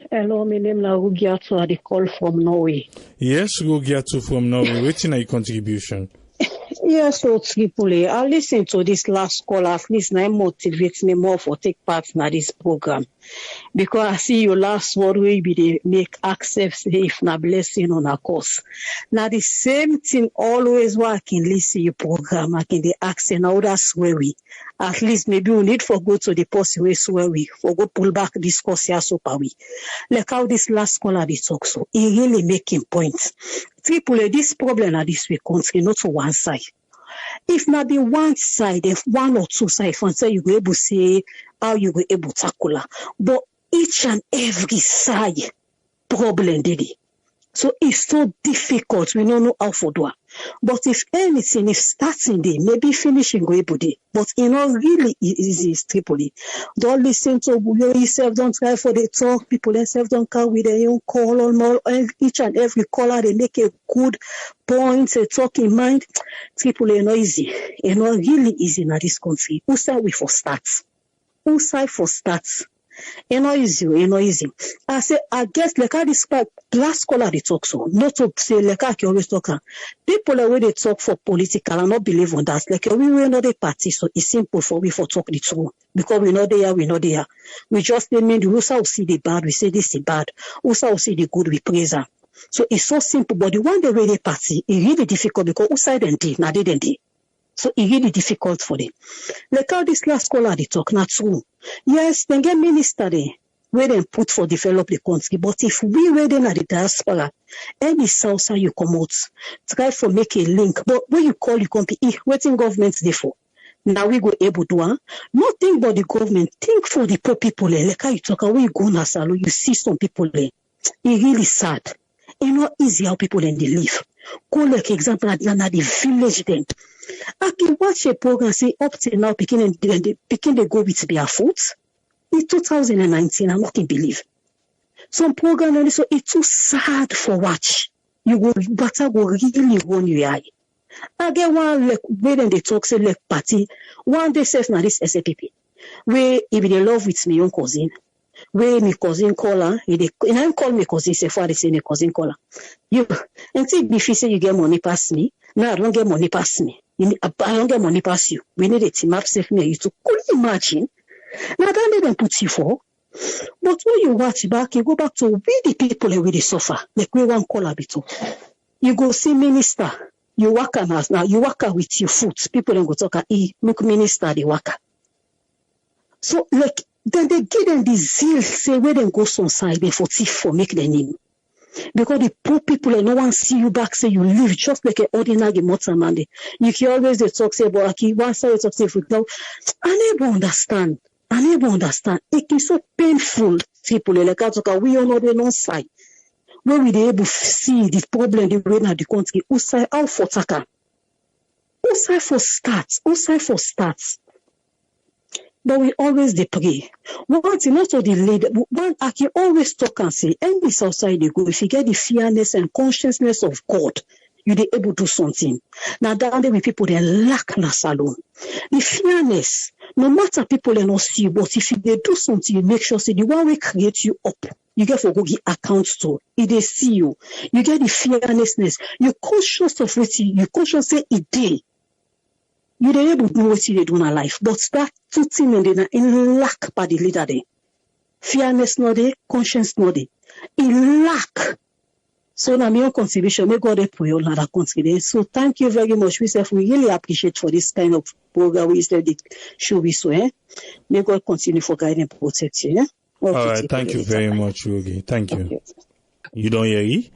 Hello, my name is Rugiatu. I call from Norway. Yes, Rugiatu from Norway. Waiting on your contribution. Yes, so Tripoli. I listen to this last call. At least now motivates me more for take part in this program. Because I see your last word will be the make accept if na blessing on a course. Now the same thing always why I can listen your program. I can the accent now that's where we. At least maybe we need for go to the post where we for go pull back discourse here so far we. Like how this last caller they talk so. He really making points. Tripoli, this problem at this way country not to one side. If not the one side, if one or two sides, for say you go able to say how you go able to tackle, but each and every side problem did it. So it's so difficult. We don't know how to do it. But if anything, if starting day, maybe finishing go able to, but you know really easy is Tripoli. Don't listen to yourself. Don't try for the talk. People themselves don't come with their own call on more. Each and every caller they make a good point, a talk in mind. Tripoli, you know easy. You know really easy in this country. Who say we for starts? Who say for starts? You know easy. I say, I guess, like I describe, last caller they talk so, not to say, like I can always talk, people are where they talk for political and not believe on that. Like, we were not a party, so it's simple for we for talk the truth. Because we know they are. We just mean the Usa will see the bad, we say this is bad. Usa will see the good, we praise her. So it's so simple, but the one they really party, it's really difficult because Usa didn't do, now they didn't do. So it's really difficult for them. Like how this last caller they talk, not true. Yes, they get minister there, where they put for develop the country. But if we were then at the diaspora, any south side you come out, try for make a link. But when you call the company, waiting government there for. Now we go able to not think about the government, think for the poor people. Like how you talk, when you go na salon, you see some people there. It's really sad. It's not easy how people then they live. Go like example at the village then. I can watch a program say up till now picking they go with barefoot. In 2019, I'm not can believe. Some program and so it's too sad for watch. You go better go really run your eye. I get one like when they talk say like party. One day says now this SAPP. Where if they love with my own cousin. Where my cousin call her, and I call my cousin, say for they say my cousin call her. You and see if you say you get money past me, now I don't get money past me. I don't get money past you. We need a team up safe me. You to could you imagine? Now that they don't put you for. But when you watch back, you go back to where the people where they suffer. Like we want call a bit. You go see minister. You work on us now. You work with your foot. People don't go talk. Look minister they work. So like. Then they give them the zeal, say where they go some side, they for thief for make their name. Because the poor people and no one see you back, say you live just like an ordinary motorman. You can always they talk, say, but one side you talk, say, now, I never understand. It is so painful, people, like I talk, we all know the non side. Where we able to see the problem the way now the country, who say how for taka? Who say for starts? But we always they pray. One thing also the leader, one I can always talk and say, any outside they go, if you get the fearness and consciousness of God, you they able to do something. Now down there with people they lack na salon. The fairness, no matter people they not see you, but if they do something, you make sure say the one will create you up. You get for go give accounts to. If they see you, you get the fairnessness. You're conscious of what you conscious say it day. You they able to know what you do in life, but that two things in lack by the leader there. Fairness no there, conscience no there. In lack. So now my own contribution, may God help you all that consider. So thank you very much. We really appreciate for this kind of program. We said the show we so. May God continue for guiding and protect you. All right, thank you very much, Rugi. Thank you. Okay. You don't hear it?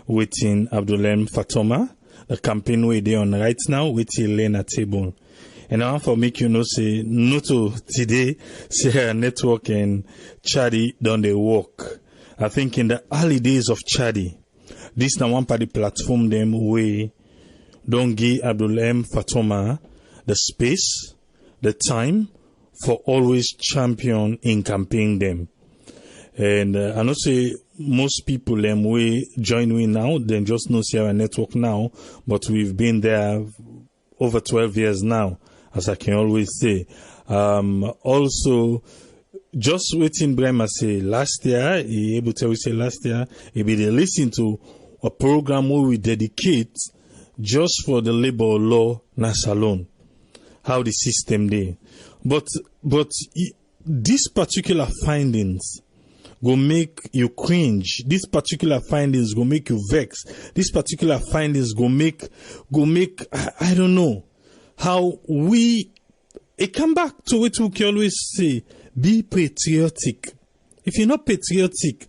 Waiting Abdul Fatoma, the campaign we there on right now, waiting Leone table. And I want to make you know, say, no to today, say network and CHRDI done the work. I think in the early days of CHRDI, this na one party platform them way don't give Abdul Fatoma the space, the time for always champion in campaign them. And I know say most people them we join we now, then just know see our network now, but we've been there over 12 years now, as I can always say. Also, just waiting Brema say last year, he able to say last year, he be they listen to a program where we dedicate just for the labor law na salon, how the system there. But these particular findings go make you cringe. These particular findings go make you vex. These particular findings go make I don't know how we. It come back to what we can always say: be patriotic. If you're not patriotic,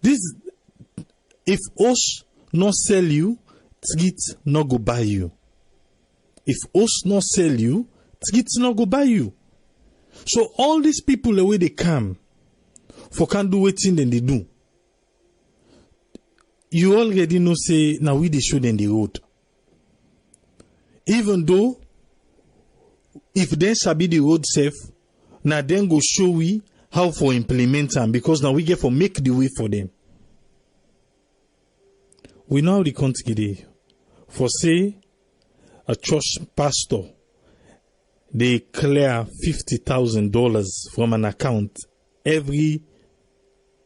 if us not sell you, Tgit not go buy you. If us not sell you, Tgit not go buy you. So all these people, the way they come, for can't do waiting then they do. You already know say now we they show them the road. Even though if they sabi the road safe, now then go show we how for implement them, because now we get for make the way for them. We know the country for say a church pastor they clear $50,000 from an account every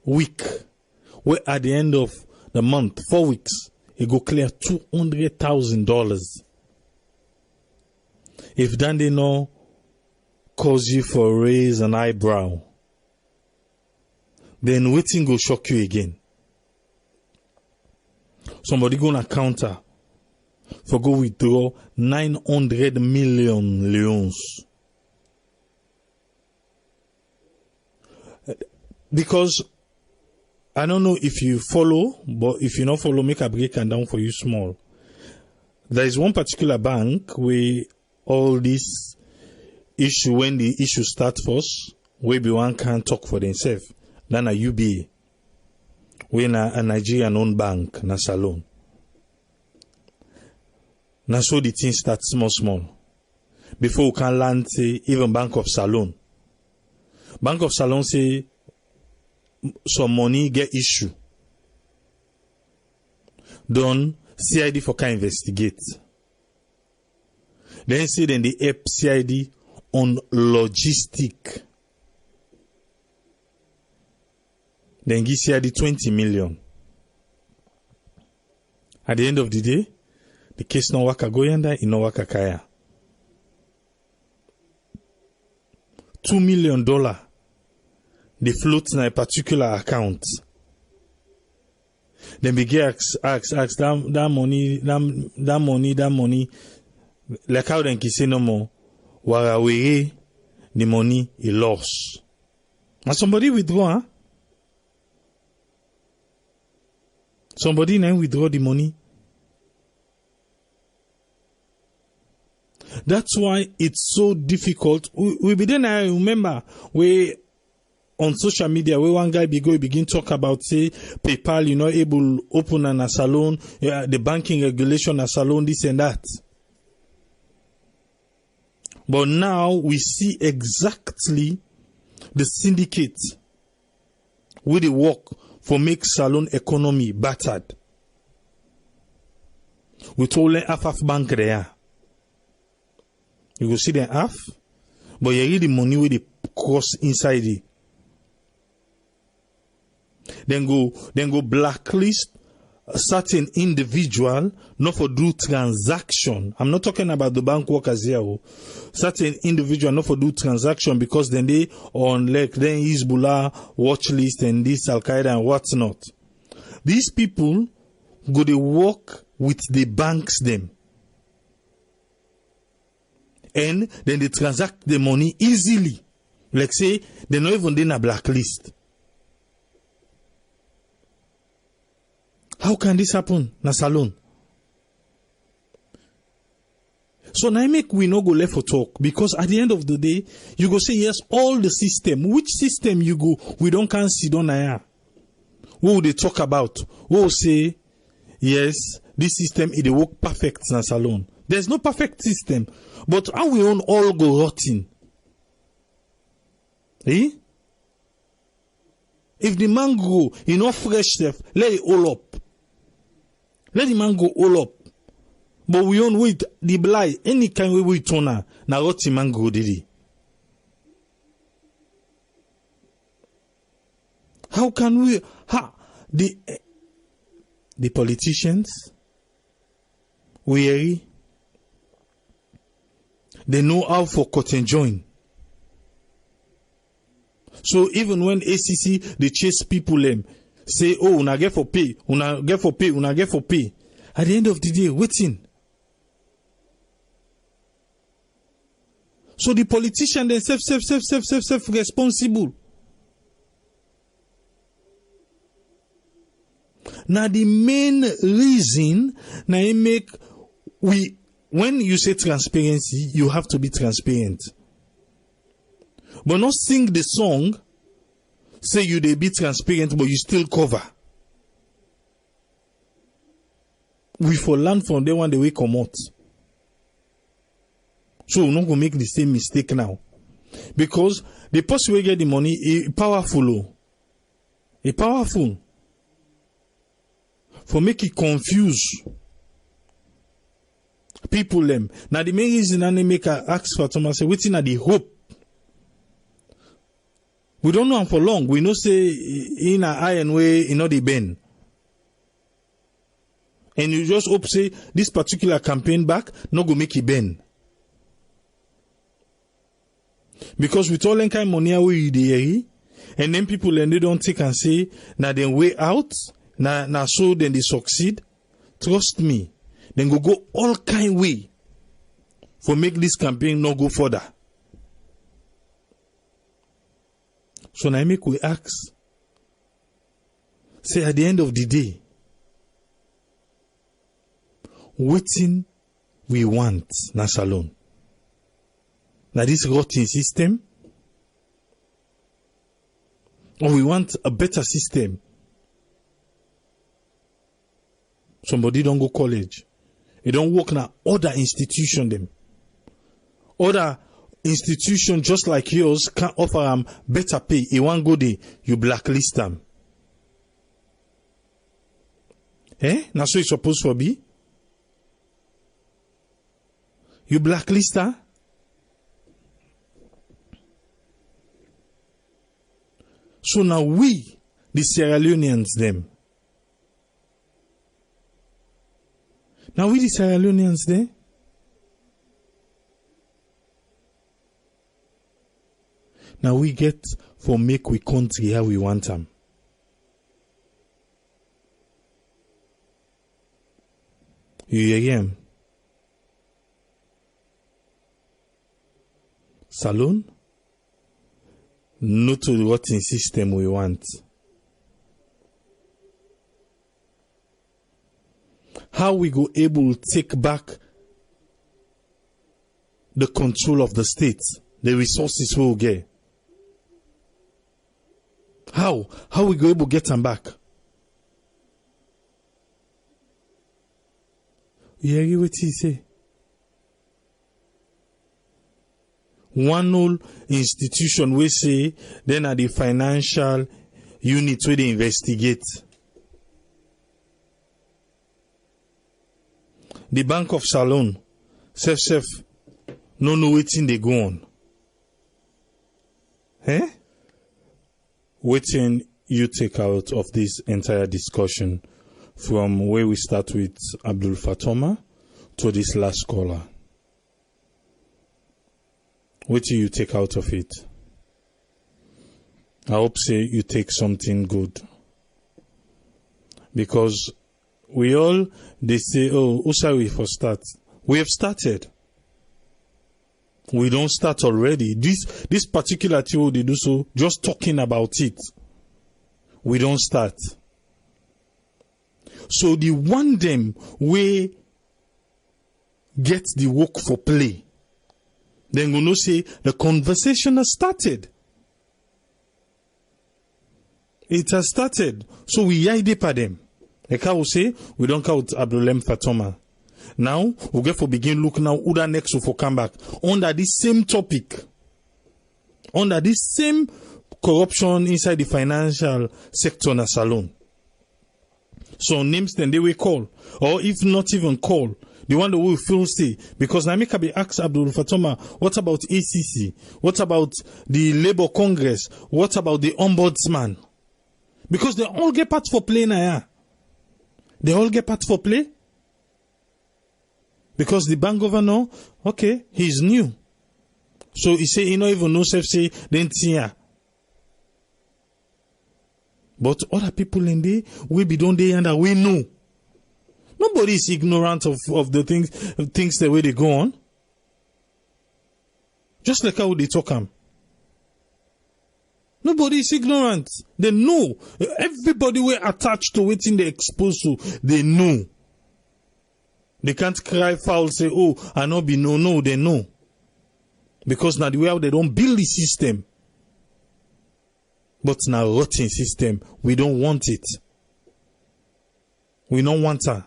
week, where at the end of the month, 4 weeks, he go clear $200,000. If then they know cause you for raise an eyebrow, then waiting go shock you again. Somebody gonna counter for go withdraw 900 million leons. Because I don't know if you follow, but if you not follow, make a break and down for you small. There is one particular bank where all this issue, when the issue start first, where one can't talk for themselves. Then a UBA. We na a Nigerian owned bank, na salon. Na so the thing start small. Before we can land say even Bank of Salon. Bank of Salon say some money get issue. Done CID for can investigate. Then say then the help CID on logistic. Then give CID 20 million. At the end of the day, the case no waka go yanda, no waka kaya. $2 million they float in a particular account. Then we get ask that money, like how then say no more, warawere the money he lost. Now somebody withdraw, huh? Somebody now withdraw the money. That's why it's so difficult. We begin, I remember, we on social media, where one guy begin talk about, say, PayPal, you know, able open a salon, the banking regulation a salon, this and that. But now we see exactly the syndicate where they work for make salon economy battered. With only half bank there. You go see them half, but you read the money with the cross inside it. Then go blacklist a certain individual not for do transaction. I'm not talking about the bank workers here. Certain individual not for do transaction because then they on like then Hezbollah watch list and this Al Qaeda and what's not. These people go to work with the banks them. And then they transact the money easily. Like say, they're not even in a blacklist. How can this happen? Na salon. So now make we no go left for talk because at the end of the day, you go say yes, all the system. Which system you go? We don't can see don't here. What will they talk about? What will say yes, this system it work perfect na salon. There's no perfect system, but how we own all go rotten. Eh? If the mango enough fresh stuff, let it all up. Let the mango all up. But we don't wait the blight. Any kind we turn na roti mango did. How can we the politicians weary? They know how for cut and join. So even when ACC they chase people say, oh, una get for pay, una get for pay, una get for pay. At the end of the day, waiting. So the politician they self responsible. Now the main reason now it make when you say transparency, you have to be transparent. But not sing the song, say you they be transparent, but you still cover. We for land from there one the way come out. So we're not gonna make the same mistake now. Because the person will get the money is powerful. It's powerful. For make it confuse people them. Now the main reason they make a ask for Thomas say waiting at the hope. We don't know him for long. We know say in a iron way in the bend. And you just hope say this particular campaign back not go make it bend. Because with all that kind of money away there, and then people and they don't take and say now then way out, now so then they succeed. Trust me, then go all kind way for make this campaign not go further. So now make we ask, say at the end of the day, waiting we want na salon. Now this rotten system, or we want a better system. Somebody don't go college. They don't work na other institution them. Other institution just like yours can offer them better pay. You want go there, you blacklist them. Eh? That's what it's supposed to be. You blacklist her. So now we, the Sierra Leoneans, them. Now we, the Sierra Leoneans, there. Now we get for make we country how we want them. You hear him? Salon? Not to the rotten system we want. How we go able to take back the control of the state, the resources we'll get. How we go able to get them back? You hear what he say? One whole institution we say, then are the financial unit where they investigate. the Bank of Salon, self, no know waiting they go on. Eh? Waiting you take out of this entire discussion from where we start with Abdul Fatoma to this last caller. What do you take out of it? I hope say you take something good. Because they say, oh, who shall we for start? We have started. We don't start already. This particular thing they do so, just talking about it. We don't start. So the one them we get the work for play. Then we know say the conversation has started. It has started. So we yide for them. Like I will say, we don't count Abdul Fatoma. Now, we get for begin look now who the next will come back. Under this same topic. Under this same corruption inside the financial sector na salon. So names then they will call. Or if not even call. The one that will feel say. Because now make be ask Abdul Fatoma, what about ACC? What about the Labour Congress? What about the Ombudsman? Because they all get part for play now. Yeah. They all get part for play. Because the bank governor, okay, he's new. So he say he not even know self say then here. But other people in there, we be don't they and we know. Nobody is ignorant of the things the way they go on. Just like how they talk them. Nobody is ignorant. They know. Everybody were attached to waiting they exposed to. They know. They can't cry foul, say, oh, I not be no, they know. Because now the way how they don't build the system. But now rotten system, we don't want it. We don't want her.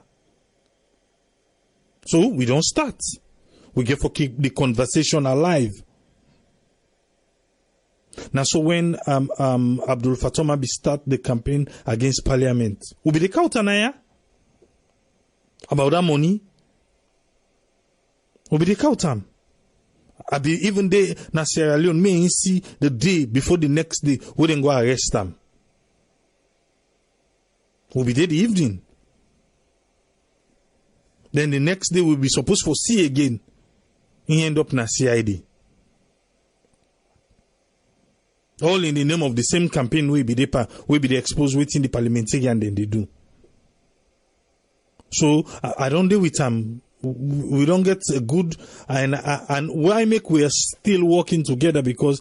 So we don't start. We get for keep the conversation alive. Now, so when Abdul Fatoma be start the campaign against Parliament, will be the counter now about that money. Will be the counter. I be even they na Sierra Leone may see the day before the next day we then go arrest them. Will be there the evening. Then the next day we'll be supposed to see again. He end up na CID. All in the name of the same campaign we be the exposed waiting the parliamentarian then they do. So I don't deal with them. We don't get a good and why make we are still working together because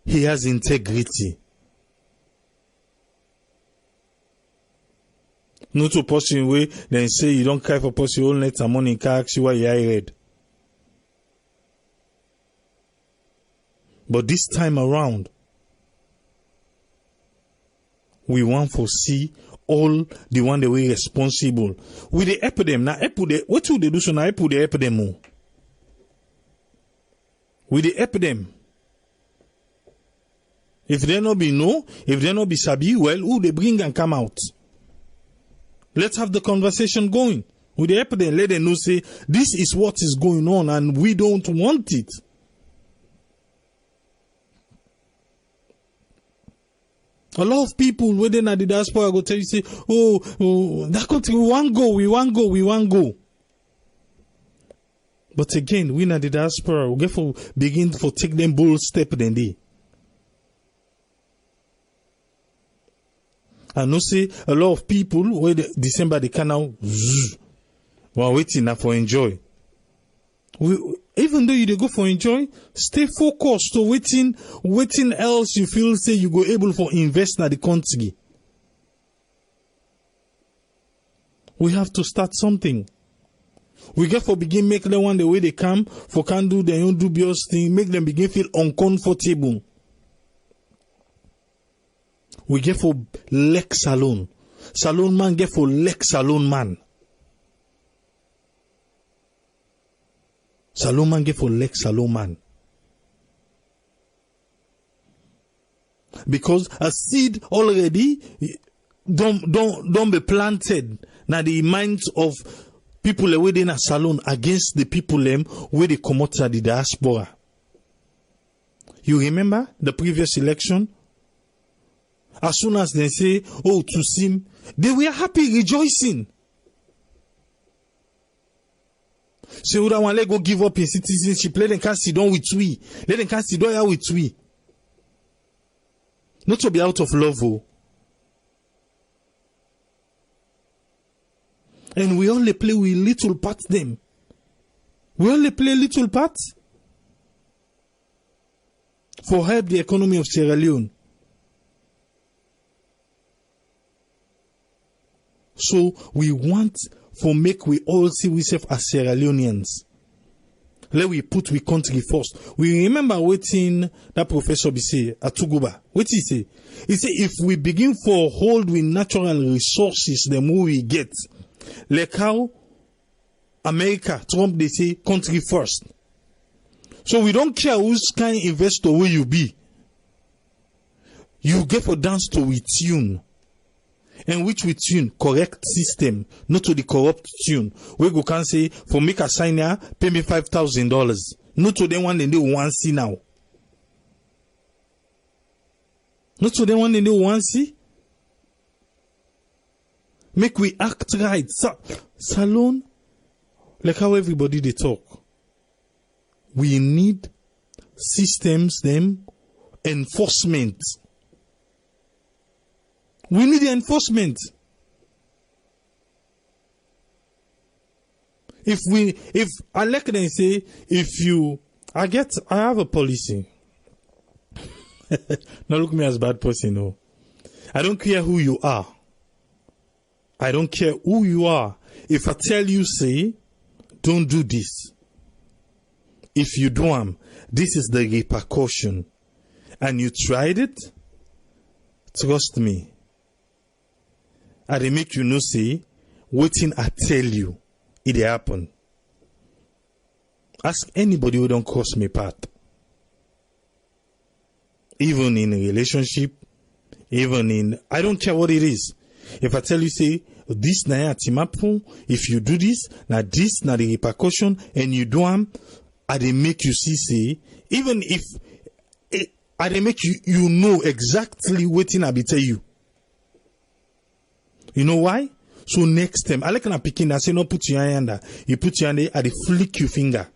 he has integrity. Not to person way then say you don't cry for person all night and morning can ask you why you are red. But this time around we want to see all the one that we responsible. With the epidemic, now what do they do so now the epidemic? With the epidemic. If they not be no, if they not be sabi, well, who they bring and come out? Let's have the conversation going. With the epidemic, let them know say, this is what is going on and we don't want it. A lot of people within the diaspora go tell you, say, oh, that country, we want go. But again, we in the diaspora, we get for begin to take them bold step then they. I know say a lot of people where December they can now while waiting now for enjoy. Even though you go for enjoy, stay focused to waiting else you feel say you go able for invest in the country. We have to start something. We get for begin make them one the way they come for can do their own dubious thing, make them begin feel uncomfortable. We get for leg salon. Salon man get for leg salon man. Salon man get for leg salon man. Because a seed already don't be planted now the minds of people within a salon against the people where they come out of the diaspora. You remember the previous election? As soon as they say, oh, to Sim, they were happy, rejoicing. So that one, let go give up in citizenship. Let them can sit down with we. Let them can sit down here with we. Not to be out of love, oh. And we only play with little parts them. We only play little parts for help the economy of Sierra Leone. So we want for make we all see ourselves as Sierra Leoneans. Let we put we country first. We remember waiting that Professor be say at Tuguba. What he say? He say if we begin for hold with natural resources, the more we get. Like how America, Trump, they say country first. So we don't care whose kind investor will you be. You get for dance to with tune. And which with tune, correct system, not to the corrupt tune. We go can say, for make a sign here, pay me $5,000. Not to them one and they want see now. Not to them one and they want see. Make we act right. Salon, like how everybody they talk. We need systems, them, enforcement. We need the enforcement. If I like them say, I have a policy. Now look me as bad person, no. I don't care who you are. I don't care who you are. If I tell you, say, don't do this. If you do them, this is the repercussion. And you tried it, trust me. I they make you know, say, waiting I tell you, it happen. Ask anybody who don't cross me path. Even in a relationship, even in, I don't care what it is. If I tell you, say, this na timapun, if you do this, na this na the repercussion, and you do them, I they make you see, say, even if I they make you know exactly waiting I be tell you. You know why? So next time, I like na picking, I say no put your hand there. You put your hand there, I they flick your finger.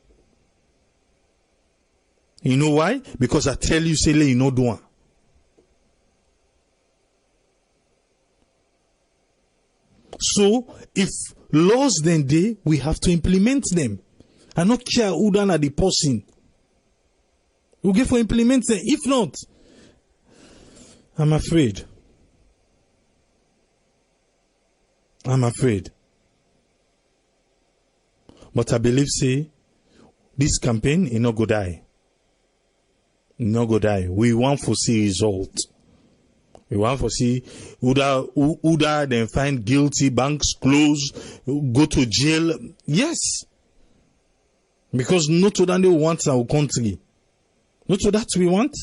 You know why? Because I tell you, say, you know, do one. So, if laws then they, we have to implement them. I not care who done at the person. We get for implement them. If not, I'm afraid. But I believe, say, this campaign is not go die. No go die. We want to see results. We want to see who then find guilty, banks close, go to jail. Yes. Because not to that we want our country. Not to that we want.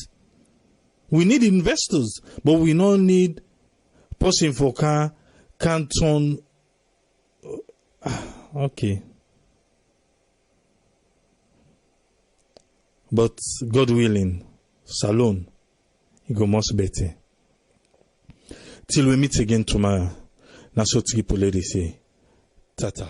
We need investors, but we don't need person for canton. Okay. But God willing, Salon, it go much better. Till we meet again tomorrow, that's what people say. Tata.